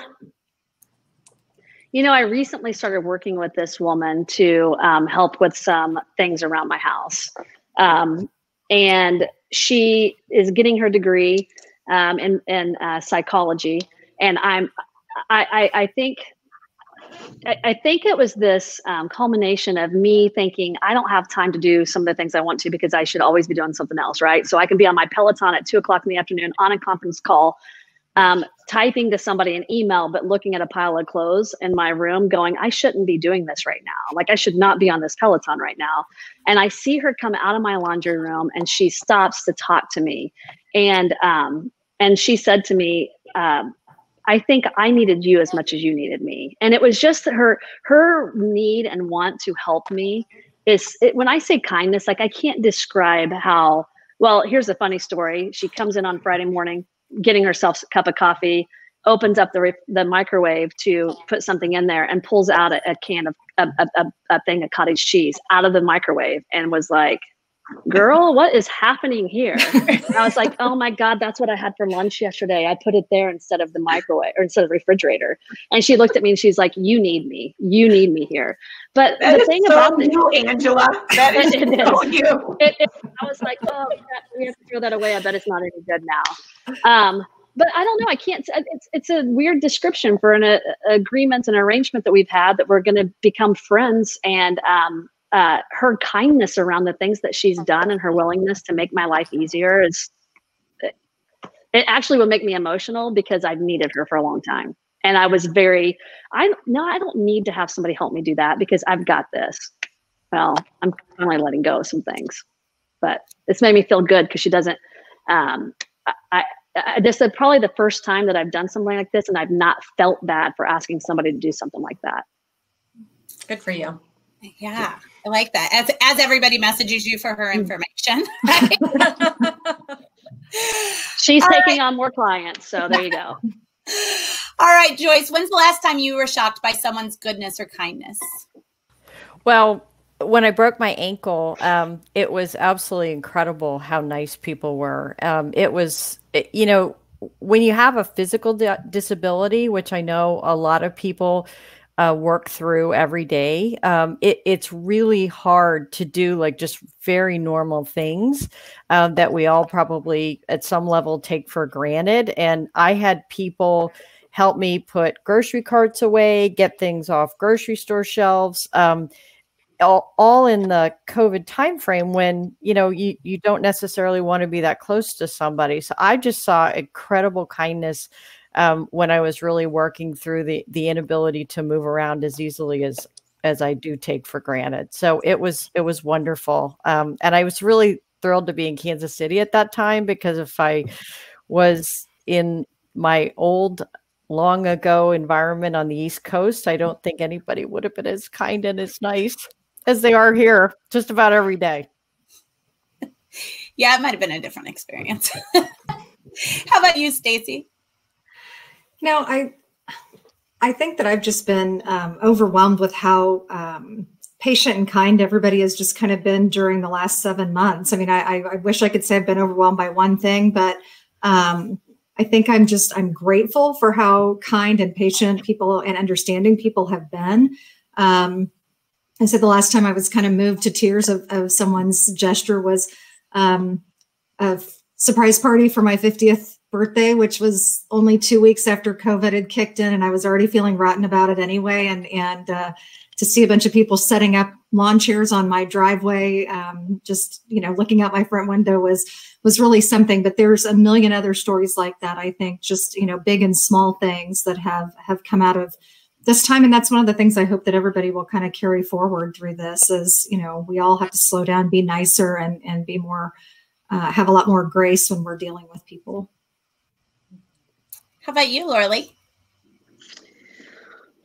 recently started working with this woman to help with some things around my house. And she is getting her degree in psychology. And I think I think it was this culmination of me thinking I don't have time to do some of the things I want to because I should always be doing something else, right? So I can be on my Peloton at 2:00 in the afternoon on a conference call, typing to somebody an email, but looking at a pile of clothes in my room going, I shouldn't be doing this right now. Like I should not be on this Peloton right now. And I see her come out of my laundry room and she stops to talk to me. And she said to me, I think I needed you as much as you needed me. And it was just her need and want to help me when I say kindness, like I can't describe how, well, here's a funny story. She comes in on Friday morning, getting herself a cup of coffee, opens up the microwave to put something in there and pulls out a can of a thing of cottage cheese out of the microwave and was like, girl, what is happening here? And I was like, oh my God, that's what I had for lunch yesterday. I put it there instead of the microwave or instead of the refrigerator. And she looked at me and she's like, you need me here. But that the thing so about you, Angela, that is so you. I was like, oh, we have to throw that away. I bet it's not any good now. But I don't know. I can't. It's a weird description for an agreement and arrangement that we've had that we're going to become friends. And her kindness around the things that she's done and her willingness to make my life easier it actually will make me emotional because I've needed her for a long time. And I was I don't need to have somebody help me do that because I've got this. Well, I'm finally letting go of some things, but it's made me feel good because she doesn't, this is probably the first time that I've done something like this and I've not felt bad for asking somebody to do something like that. Good for you. Yeah, I like that. As everybody messages you for her information. Right? She's taking on more clients, so there you go. All right, Joyce, when's the last time you were shocked by someone's goodness or kindness? Well, when I broke my ankle, it was absolutely incredible how nice people were. When you have a physical disability, which I know a lot of people work through every day, it's really hard to do like just very normal things that we all probably at some level take for granted. And I had people help me put grocery carts away, get things off grocery store shelves, all in the COVID timeframe when, you don't necessarily want to be that close to somebody. So I just saw incredible kindness when I was really working through the inability to move around as easily as I do take for granted. So it was wonderful. And I was really thrilled to be in Kansas City at that time, because if I was in my old long ago environment on the East Coast, I don't think anybody would have been as kind and as nice as they are here just about every day. Yeah, it might have been a different experience. How about you, Stacie? I think that I've just been overwhelmed with how patient and kind everybody has just kind of been during the last 7 months. I mean, I wish I could say I've been overwhelmed by one thing, but I think I'm grateful for how kind and patient people and understanding people have been. I said the last time I was kind of moved to tears of someone's gesture was a surprise party for my 50th birthday, which was only 2 weeks after COVID had kicked in, and I was already feeling rotten about it anyway. And to see a bunch of people setting up lawn chairs on my driveway, just looking out my front window was really something. But there's a million other stories like that. I think just big and small things that have come out of this time, and that's one of the things I hope that everybody will kind of carry forward through this. Is we all have to slow down, be nicer, and be more have a lot more grace when we're dealing with people. How about you, Lorley?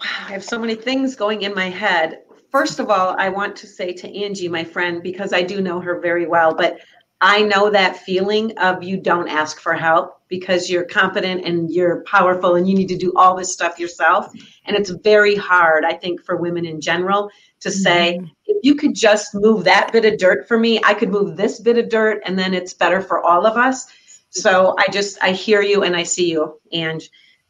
Wow, I have so many things going in my head. First of all, I want to say to Angie, my friend, because I do know her very well, but I know that feeling of you don't ask for help because you're competent and you're powerful and you need to do all this stuff yourself. And it's very hard, I think, for women in general to say, if you could just move that bit of dirt for me, I could move this bit of dirt, and then it's better for all of us. So I hear you and I see you. And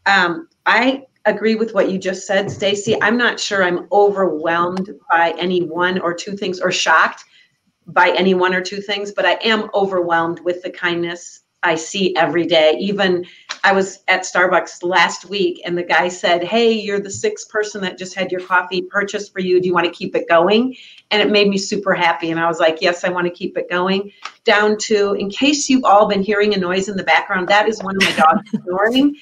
I agree with what you just said, Stacie. I'm not sure I'm overwhelmed by any one or two things or shocked by any one or two things, but I am overwhelmed with the kindness I see every day. Even I was at Starbucks last week and the guy said, hey, you're the 6th person that just had your coffee purchased for you. Do you want to keep it going? And it made me super happy. And I was like, yes, I want to keep it going. Down to, in case you've all been hearing a noise in the background, that is one of my dogs snoring.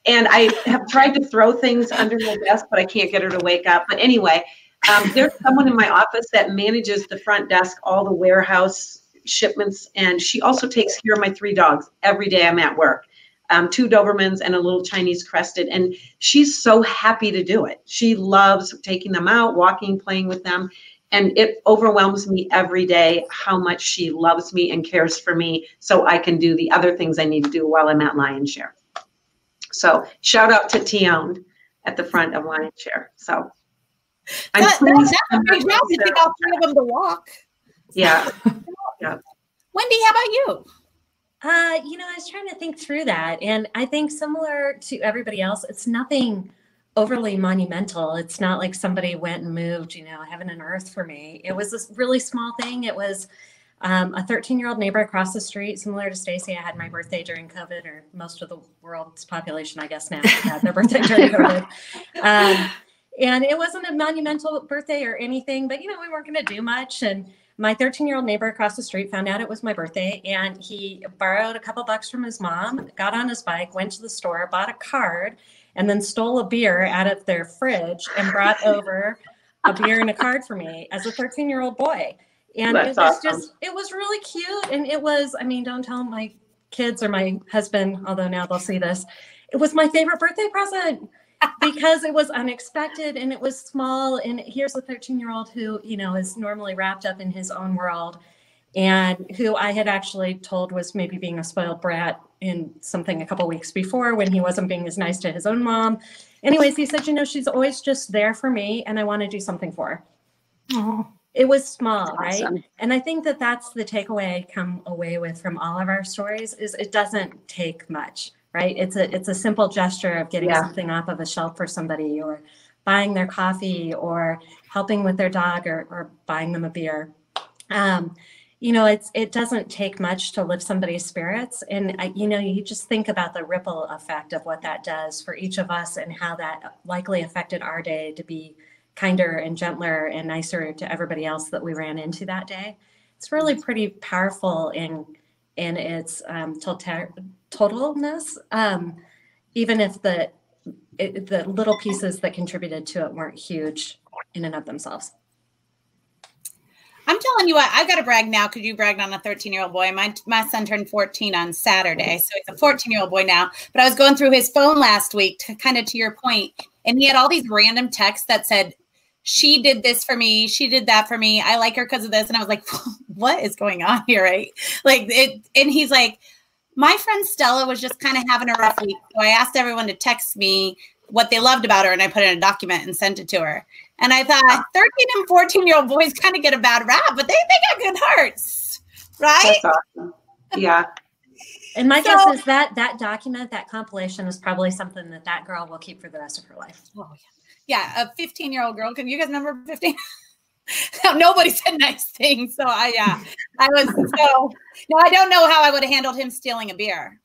And I have tried to throw things under my desk, but I can't get her to wake up. But anyway, there's someone in my office that manages the front desk, all the warehouse shipments, and she also takes care of my 3 dogs every day I'm at work. 2 Dobermans and a little Chinese crested, and she's so happy to do it. She loves taking them out, walking, playing with them, and it overwhelms me every day how much she loves me and cares for me so I can do the other things I need to do while I'm at LionShare. So shout out to Tioned at the front of LionShare. So that's a big job to take all 3 of them to walk. Yeah. Yeah. Wendy, how about you? You know, I was trying to think through that, and I think similar to everybody else, it's nothing overly monumental. It's not like somebody went and moved, you know, heaven and earth for me. It was this really small thing. It was a 13-year-old neighbor across the street, similar to Stacie. I had my birthday during COVID, or most of the world's population, I guess, now had their birthday during COVID. And it wasn't a monumental birthday or anything, but, you know, we weren't going to do much. And my 13-year-old neighbor across the street found out it was my birthday, and he borrowed a couple bucks from his mom, got on his bike, went to the store, bought a card, and then stole a beer out of their fridge and brought over a beer and a card for me as a 13-year-old boy. And it was awesome. It was really cute. And it was, I mean, don't tell my kids or my husband, although now they'll see this, it was my favorite birthday present. Because it was unexpected and it was small. And here's a 13-year-old who, you know, is normally wrapped up in his own world, and who I had actually told was maybe being a spoiled brat in something a couple weeks before when he wasn't being as nice to his own mom. Anyways, he said, you know, she's always just there for me and I want to do something for her. Oh, it was small, right? Awesome. And I think that that's the takeaway I come away with from all of our stories is it doesn't take much. Right. It's a simple gesture of getting something off of a shelf for somebody, or buying their coffee, or helping with their dog, or buying them a beer. You know, it doesn't take much to lift somebody's spirits. And, you know, you just think about the ripple effect of what that does for each of us and how that likely affected our day to be kinder and gentler and nicer to everybody else that we ran into that day. It's really pretty powerful in its totalness, even if the little pieces that contributed to it weren't huge in and of themselves. I'm telling you what, I've got to brag now because you bragged on a 13-year-old boy. My son turned 14 on Saturday, so he's a 14-year-old boy now. But I was going through his phone last week to your point, and he had all these random texts that said, she did this for me. She did that for me. I like her because of this. And I was like, what is going on here? Right? Like it. And he's like, my friend Stella was just kind of having a rough week. So I asked everyone to text me what they loved about her. And I put it in a document and sent it to her. And I thought 13 and 14-year-old boys kind of get a bad rap, but they got good hearts. Right? That's awesome. Yeah. And my guess is that document, that compilation is probably something that girl will keep for the rest of her life. Oh, yeah. Yeah, a 15-year-old girl. Can you guys remember 15? Nobody said nice things. So I don't know how I would have handled him stealing a beer.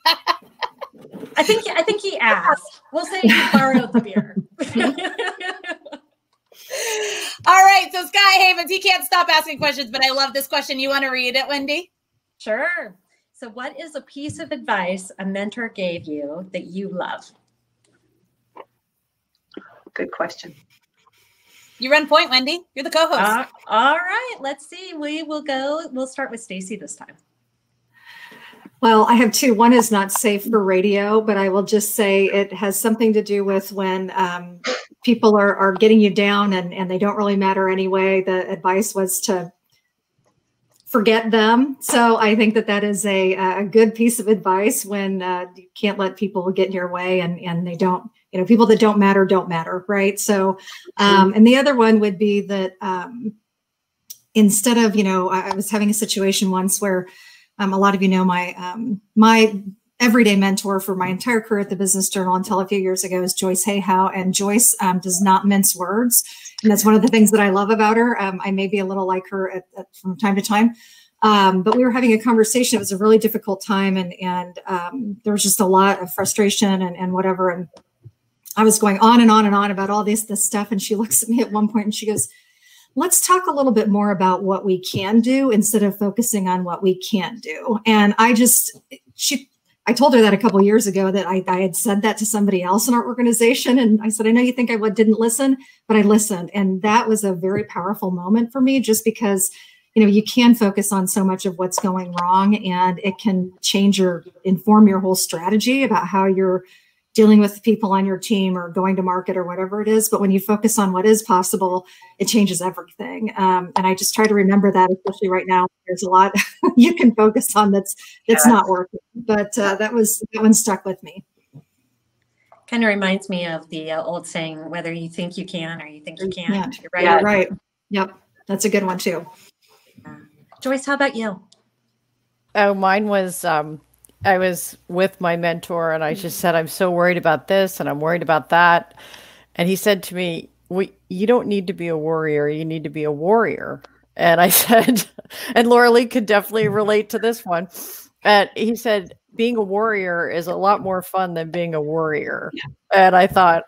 I think he asked. We'll say he borrowed the beer. All right. So Sky Havens, he can't stop asking questions, but I love this question. You want to read it, Wendy? Sure. So what is a piece of advice a mentor gave you that you love? Good question. You run point, Wendy. You're the co-host. All right. Let's see. We'll start with Stacie this time. Well, I have two. One is not safe for radio, but I will just say it has something to do with when people are getting you down and they don't really matter anyway. The advice was to forget them. So I think that is a good piece of advice when you can't let people get in your way and they don't, you know, people that don't matter, right? So, and the other one would be that instead of, you know, I was having a situation once where a lot of you know my everyday mentor for my entire career at the Business Journal until a few years ago is Joyce Hayhow, and Joyce does not mince words, and that's one of the things that I love about her. I may be a little like her from time to time, But we were having a conversation. It was a really difficult time, and there was just a lot of frustration and whatever. And I was going on and on and on about all this stuff. And she looks at me at one point and she goes, let's talk a little bit more about what we can do instead of focusing on what we can't do. And I told her that a couple of years ago that I had said that to somebody else in our organization. And I said, I know you think I didn't listen, but I listened. And that was a very powerful moment for me, just because, you can focus on so much of what's going wrong, and it can inform your whole strategy about how you're dealing with people on your team or going to market or whatever it is. But when you focus on what is possible, it changes everything. And I just try to remember that, especially right now. There's a lot you can focus on that's not working. But that one stuck with me. Kind of reminds me of the old saying, whether you think you can or you think you can't. Yeah. You're right. Yeah, right. Yep. That's a good one too. Joyce, how about you? Oh, mine was, I was with my mentor and I just said, I'm so worried about this and I'm worried about that. And he said to me, you don't need to be a worrier. You need to be a warrior. And I said, and Laura Lee could definitely relate to this one. And he said, being a warrior is a lot more fun than being a worrier. Yeah. And I thought,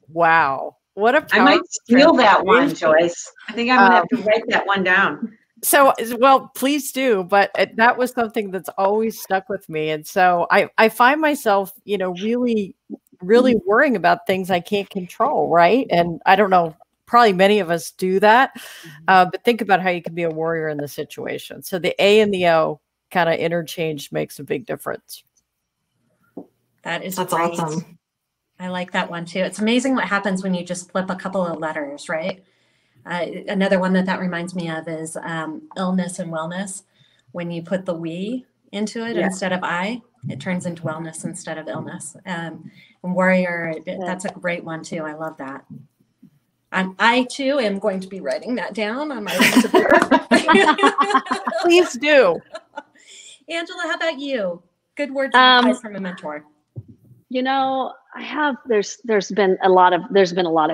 wow, what a I might steal that one, Joyce. I think I'm going to have to write that one down. So, well, please do. But that was something that's always stuck with me. And so I find myself, really, really worrying about things I can't control. Right. And I don't know, probably many of us do that. But think about how you can be a warrior in the situation. So the A and the O kind of interchange makes a big difference. That's great. Awesome. I like that one too. It's amazing what happens when you just flip a couple of letters, right? Another one that reminds me of is illness and wellness. When you put the we into it instead of I, it turns into wellness instead of illness. And warrior, that's a great one too. I love that. I too am going to be writing that down on my list of Please do. Angela, how about you? Good words of advice from a mentor. There's been a lot of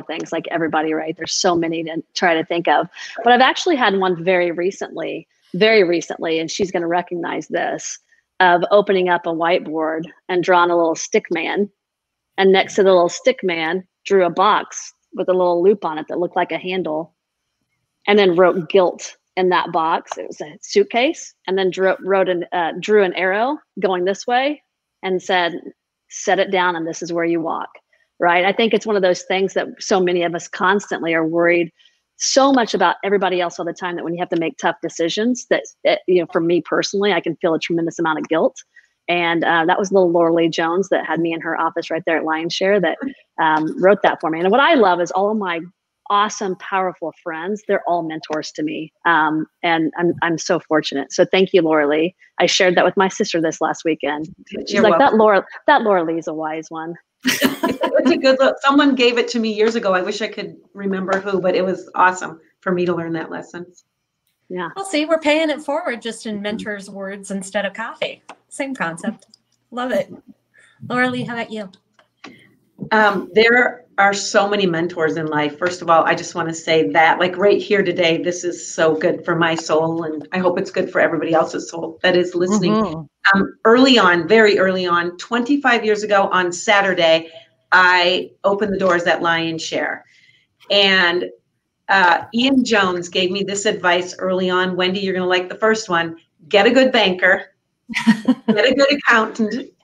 things, like everybody, right? There's so many to try to think of, but I've actually had one very recently, and she's going to recognize this, of opening up a whiteboard and drawing a little stick man, and next to the little stick man drew a box with a little loop on it that looked like a handle, and then wrote guilt in that box. It was a suitcase, and then drew an arrow going this way and said, set it down and this is where you walk, right? I think it's one of those things that so many of us constantly are worried so much about everybody else all the time, that when you have to make tough decisions, that for me personally, I can feel a tremendous amount of guilt. And that was little Laura Lee Jones that had me in her office right there at LionShare that wrote that for me. And what I love is all of my awesome, powerful friends. They're all mentors to me. And I'm so fortunate. So thank you, Laura Lee. I shared that with my sister this last weekend. She's like, that Laura Lee's a wise one. It's a good look. Someone gave it to me years ago. I wish I could remember who, but it was awesome for me to learn that lesson. Yeah. Well, see, we're paying it forward just in mentors' words instead of coffee. Same concept. Love it. Laura Lee, how about you? There are so many mentors in life. First of all, I just want to say that, like right here today, this is so good for my soul, and I hope it's good for everybody else's soul that is listening. Mm-hmm. Very early on, 25 years ago on Saturday, I opened the doors at LionShare, and Ian Jones gave me this advice early on. Wendy, you're going to like the first one. Get a good banker, get a good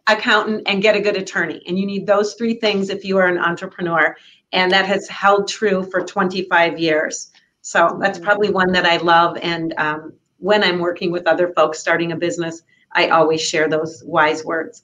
accountant, and get a good attorney. And you need those three things if you are an entrepreneur. And that has held true for 25 years. So that's probably one that I love. And when I'm working with other folks starting a business, I always share those wise words.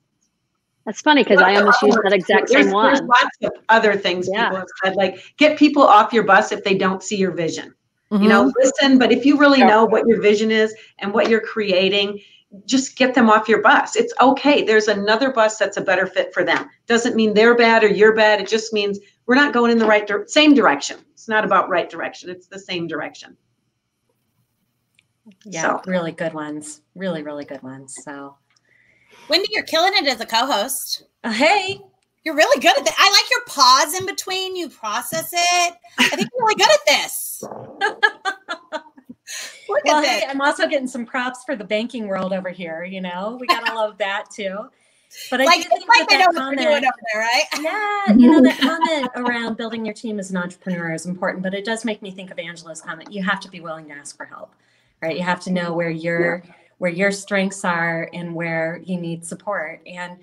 That's funny because I almost use that exact same one. There's lots of other things people have said, like get people off your bus if they don't see your vision. Mm-hmm. Listen, but if you really know what your vision is and what you're creating, just get them off your bus. It's okay. There's another bus that's a better fit for them. Doesn't mean they're bad or you're bad. It just means we're not going in the same direction. It's not about right direction. It's the same direction. Yeah, really good ones. Really, really good ones. So, Wendy, you're killing it as a co-host. Hey, you're really good at that. I like your pause in between. You process it. I think you're really good at this. Look Well, hey, I'm also getting some props for the banking world over here. You know, we gotta love that too. But I do think like they know what comment, they're doing over there, right? Yeah, you know, that comment around building your team as an entrepreneur is important, but it does make me think of Angela's comment. You have to be willing to ask for help, right? You have to know where your strengths are and where you need support. And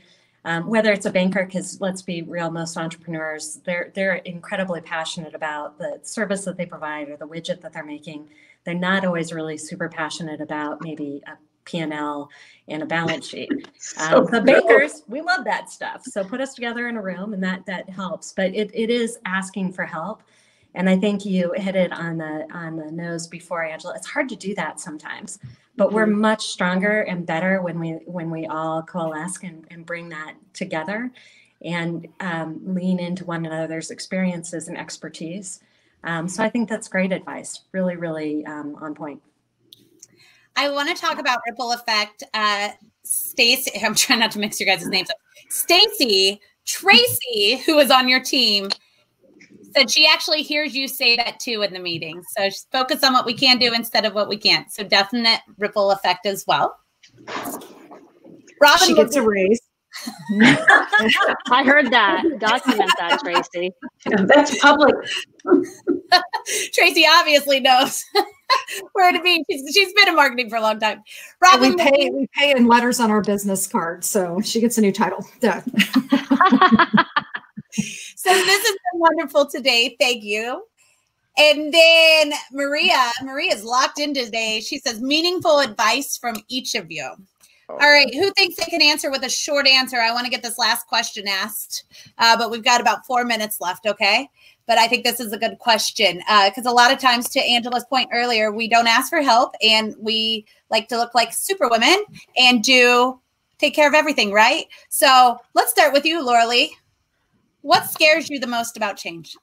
whether it's a banker, because let's be real, most entrepreneurs, they're incredibly passionate about the service that they provide or the widget that they're making. They're not always really super passionate about maybe a P&L and a balance sheet. The bankers, we love that stuff. So put us together in a room and that helps. But it is asking for help. And I think you hit it on the nose before, Angela. It's hard to do that sometimes, but we're much stronger and better when we all coalesce and bring that together and lean into one another's experiences and expertise. So I think that's great advice. Really, really on point. I want to talk about ripple effect. Stacie, I'm trying not to mix your guys' names up. Stacie, Tracy, who is on your team, said she actually hears you say that too in the meeting. So focus on what we can do instead of what we can't. So definite ripple effect as well. Robin, she gets a raise. I heard that. Document that, Tracy. That's public. Tracy obviously knows where to be. She's been in marketing for a long time. Robin, we pay in letters on our business card, so she gets a new title. Yeah. So this has been wonderful today. Thank you. And then Maria's locked in today. She says meaningful advice from each of you. All right. Who thinks they can answer with a short answer? I want to get this last question asked, but we've got about 4 minutes left. Okay. But I think this is a good question because a lot of times, to Angela's point earlier, we don't ask for help and we like to look like superwomen and take care of everything. Right. So let's start with you, Laura Lee. What scares you the most about change?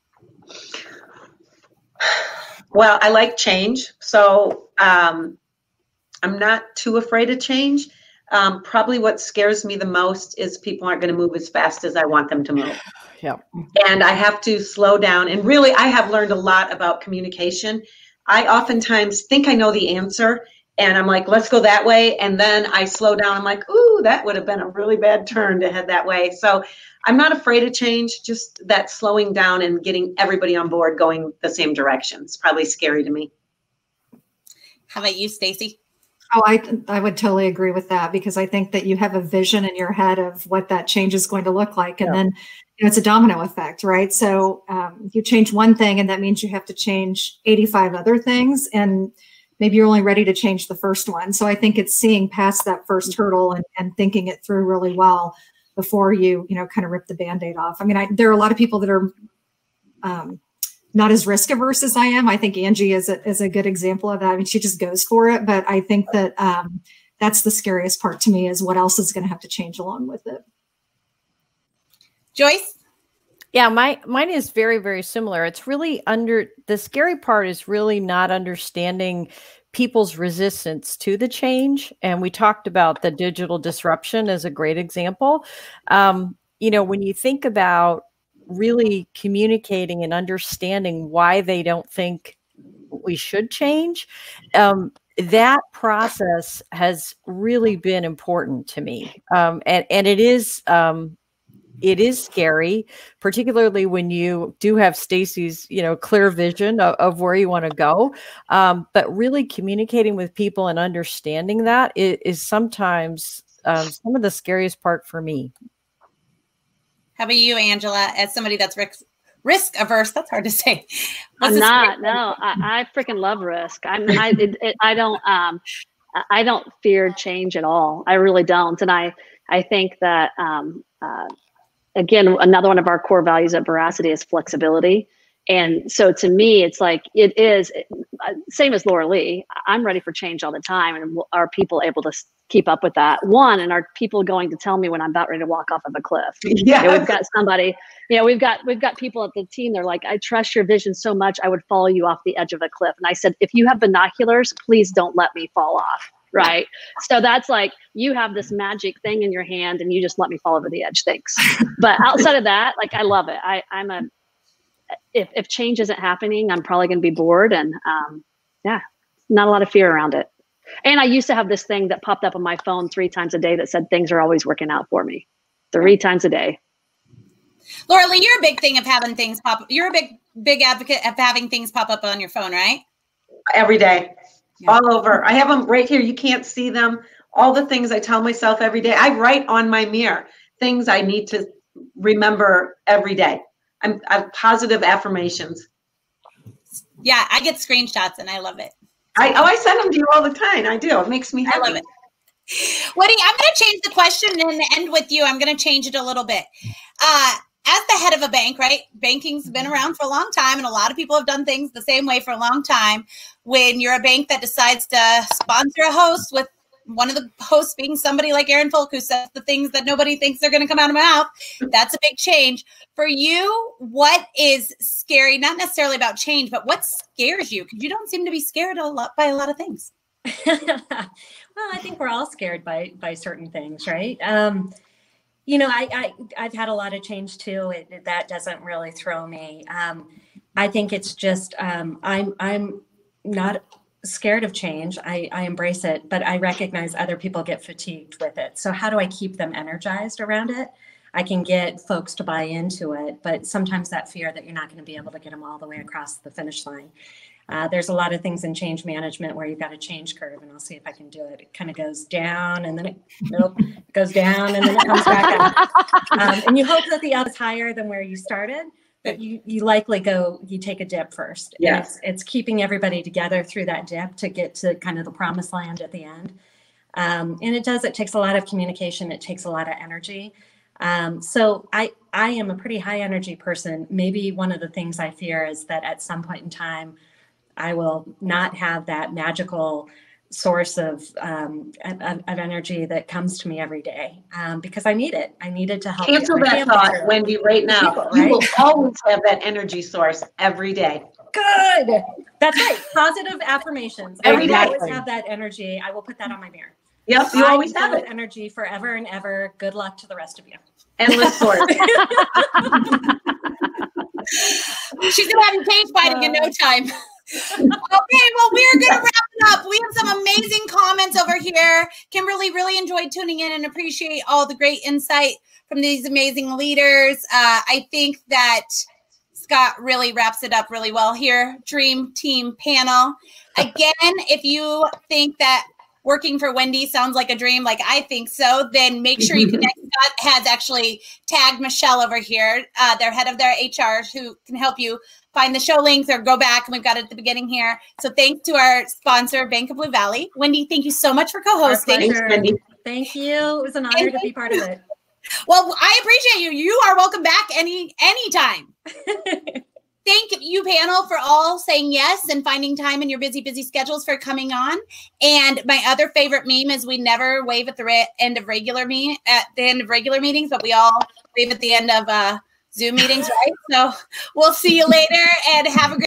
Well, I like change. So I'm not too afraid of change. Probably what scares me the most is people aren't going to move as fast as I want them to move. Yeah. And I have to slow down. And really, I have learned a lot about communication. I oftentimes think I know the answer and I'm like, let's go that way. And then I slow down. I'm like, ooh, that would have been a really bad turn to head that way. So I'm not afraid of change, just that slowing down and getting everybody on board going the same direction. It's probably scary to me. How about you, Stacie? Oh, I would totally agree with that because I think that you have a vision in your head of what that change is going to look like. And then it's a domino effect, right? So you change one thing and that means you have to change 85 other things. And maybe you're only ready to change the first one. So I think it's seeing past that first hurdle and thinking it through really well before you kind of rip the Band-Aid off. I mean, there are a lot of people that are not as risk averse as I am. I think Angie is a good example of that. I mean, she just goes for it. But I think that that's the scariest part to me is what else is going to have to change along with it. Joyce? Yeah, mine is very, very similar. It's really the scary part is really not understanding people's resistance to the change. And we talked about the digital disruption as a great example. When you think about really communicating and understanding why they don't think we should change, that process has really been important to me. And it is scary, particularly when you do have Stacie's, clear vision of where you want to go. But really communicating with people and understanding that is sometimes some of the scariest part for me. How about you, Angela, as somebody that's risk averse? That's hard to say. I'm not. No, I freaking love risk. I don't fear change at all. I really don't. And I think that, again, another one of our core values at Veracity is flexibility. And so to me, it's like, it is same as Laura Lee. I'm ready for change all the time. And are people able to keep up with that? One, and are people going to tell me when I'm about ready to walk off of a cliff? Yeah. We've got somebody, we've got people at the team. They're like, I trust your vision so much. I would follow you off the edge of a cliff. And I said, if you have binoculars, please don't let me fall off. Right. So that's like, you have this magic thing in your hand and you just let me fall over the edge. Thanks. But outside of that, like, I love it. If change isn't happening, I'm probably going to be bored. And not a lot of fear around it. And I used to have this thing that popped up on my phone 3 times a day that said things are always working out for me. 3 times a day. Laura Lee, you're a big thing of having things pop up. You're a big advocate of having things pop up on your phone, right? Every day, all over. I have them right here. You can't see them. All the things I tell myself every day. I write on my mirror things I need to remember every day. I'm positive affirmations. Yeah, I get screenshots and I love it. I send them to you all the time. I do. It makes me happy. I love it. Wendy, I'm going to change the question and end with you. I'm going to change it a little bit. As the head of a bank, right? Banking's been around for a long time, and a lot of people have done things the same way for a long time. When you're a bank that decides to sponsor a host, with one of the hosts being somebody like Aaron Folk, who says the things that nobody thinks are going to come out of my mouth, that's a big change. For you, what is scary? Not necessarily about change, but what scares you? Because you don't seem to be scared by a lot of things. Well, I think we're all scared by certain things, right? You know, I've had a lot of change too. That doesn't really throw me. I think it's just I'm not scared of change. I embrace it, but I recognize other people get fatigued with it. So how do I keep them energized around it? I can get folks to buy into it, but sometimes that fear that you're not going to be able to get them all the way across the finish line. There's a lot of things in change management where you've got a change curve, and I'll see if I can do it. It kind of goes down and then it goes down and then it comes back up. And you hope that the up is higher than where you started, but you likely you take a dip first. Yes. It's keeping everybody together through that dip to get to kind of the promised land at the end. And it takes a lot of communication. It takes a lot of energy. So I am a pretty high energy person. Maybe one of the things I fear is that at some point in time, I will not have that magical source of energy that comes to me every day because I need it. I need it to help. Cancel that thought, Wendy, right now. People, right? You will always have that energy source every day. Good. That's right. Positive affirmations. Every day. I always have that energy. I will put that on my miror. Yep, you always have it. Energy forever and ever. Good luck to the rest of you. Endless source. She's going to have you cage fighting in no time. Okay, well, we're going to wrap it up. We have some amazing comments over here. Kimberly really enjoyed tuning in and appreciate all the great insight from these amazing leaders. I think that Scott really wraps it up really well here. Dream team panel. Again, if you think that working for Wendy sounds like a dream, like I think so, then make sure you connect. Scott has actually tagged Michelle over here, their head of their HR, who can help you find the show links or go back. And we've got it at the beginning here. So thanks to our sponsor, Bank of Blue Valley. Wendy, thank you so much for co-hosting. Thanks, Wendy. Thank you. It was an honor to be part of it. Well, I appreciate you. You are welcome back anytime. Thank you, panel, for all saying yes and finding time in your busy schedules for coming on. And my other favorite meme is we never wave at the end of regular meetings, but we all wave at the end of Zoom meetings, right? So we'll see you later and have a great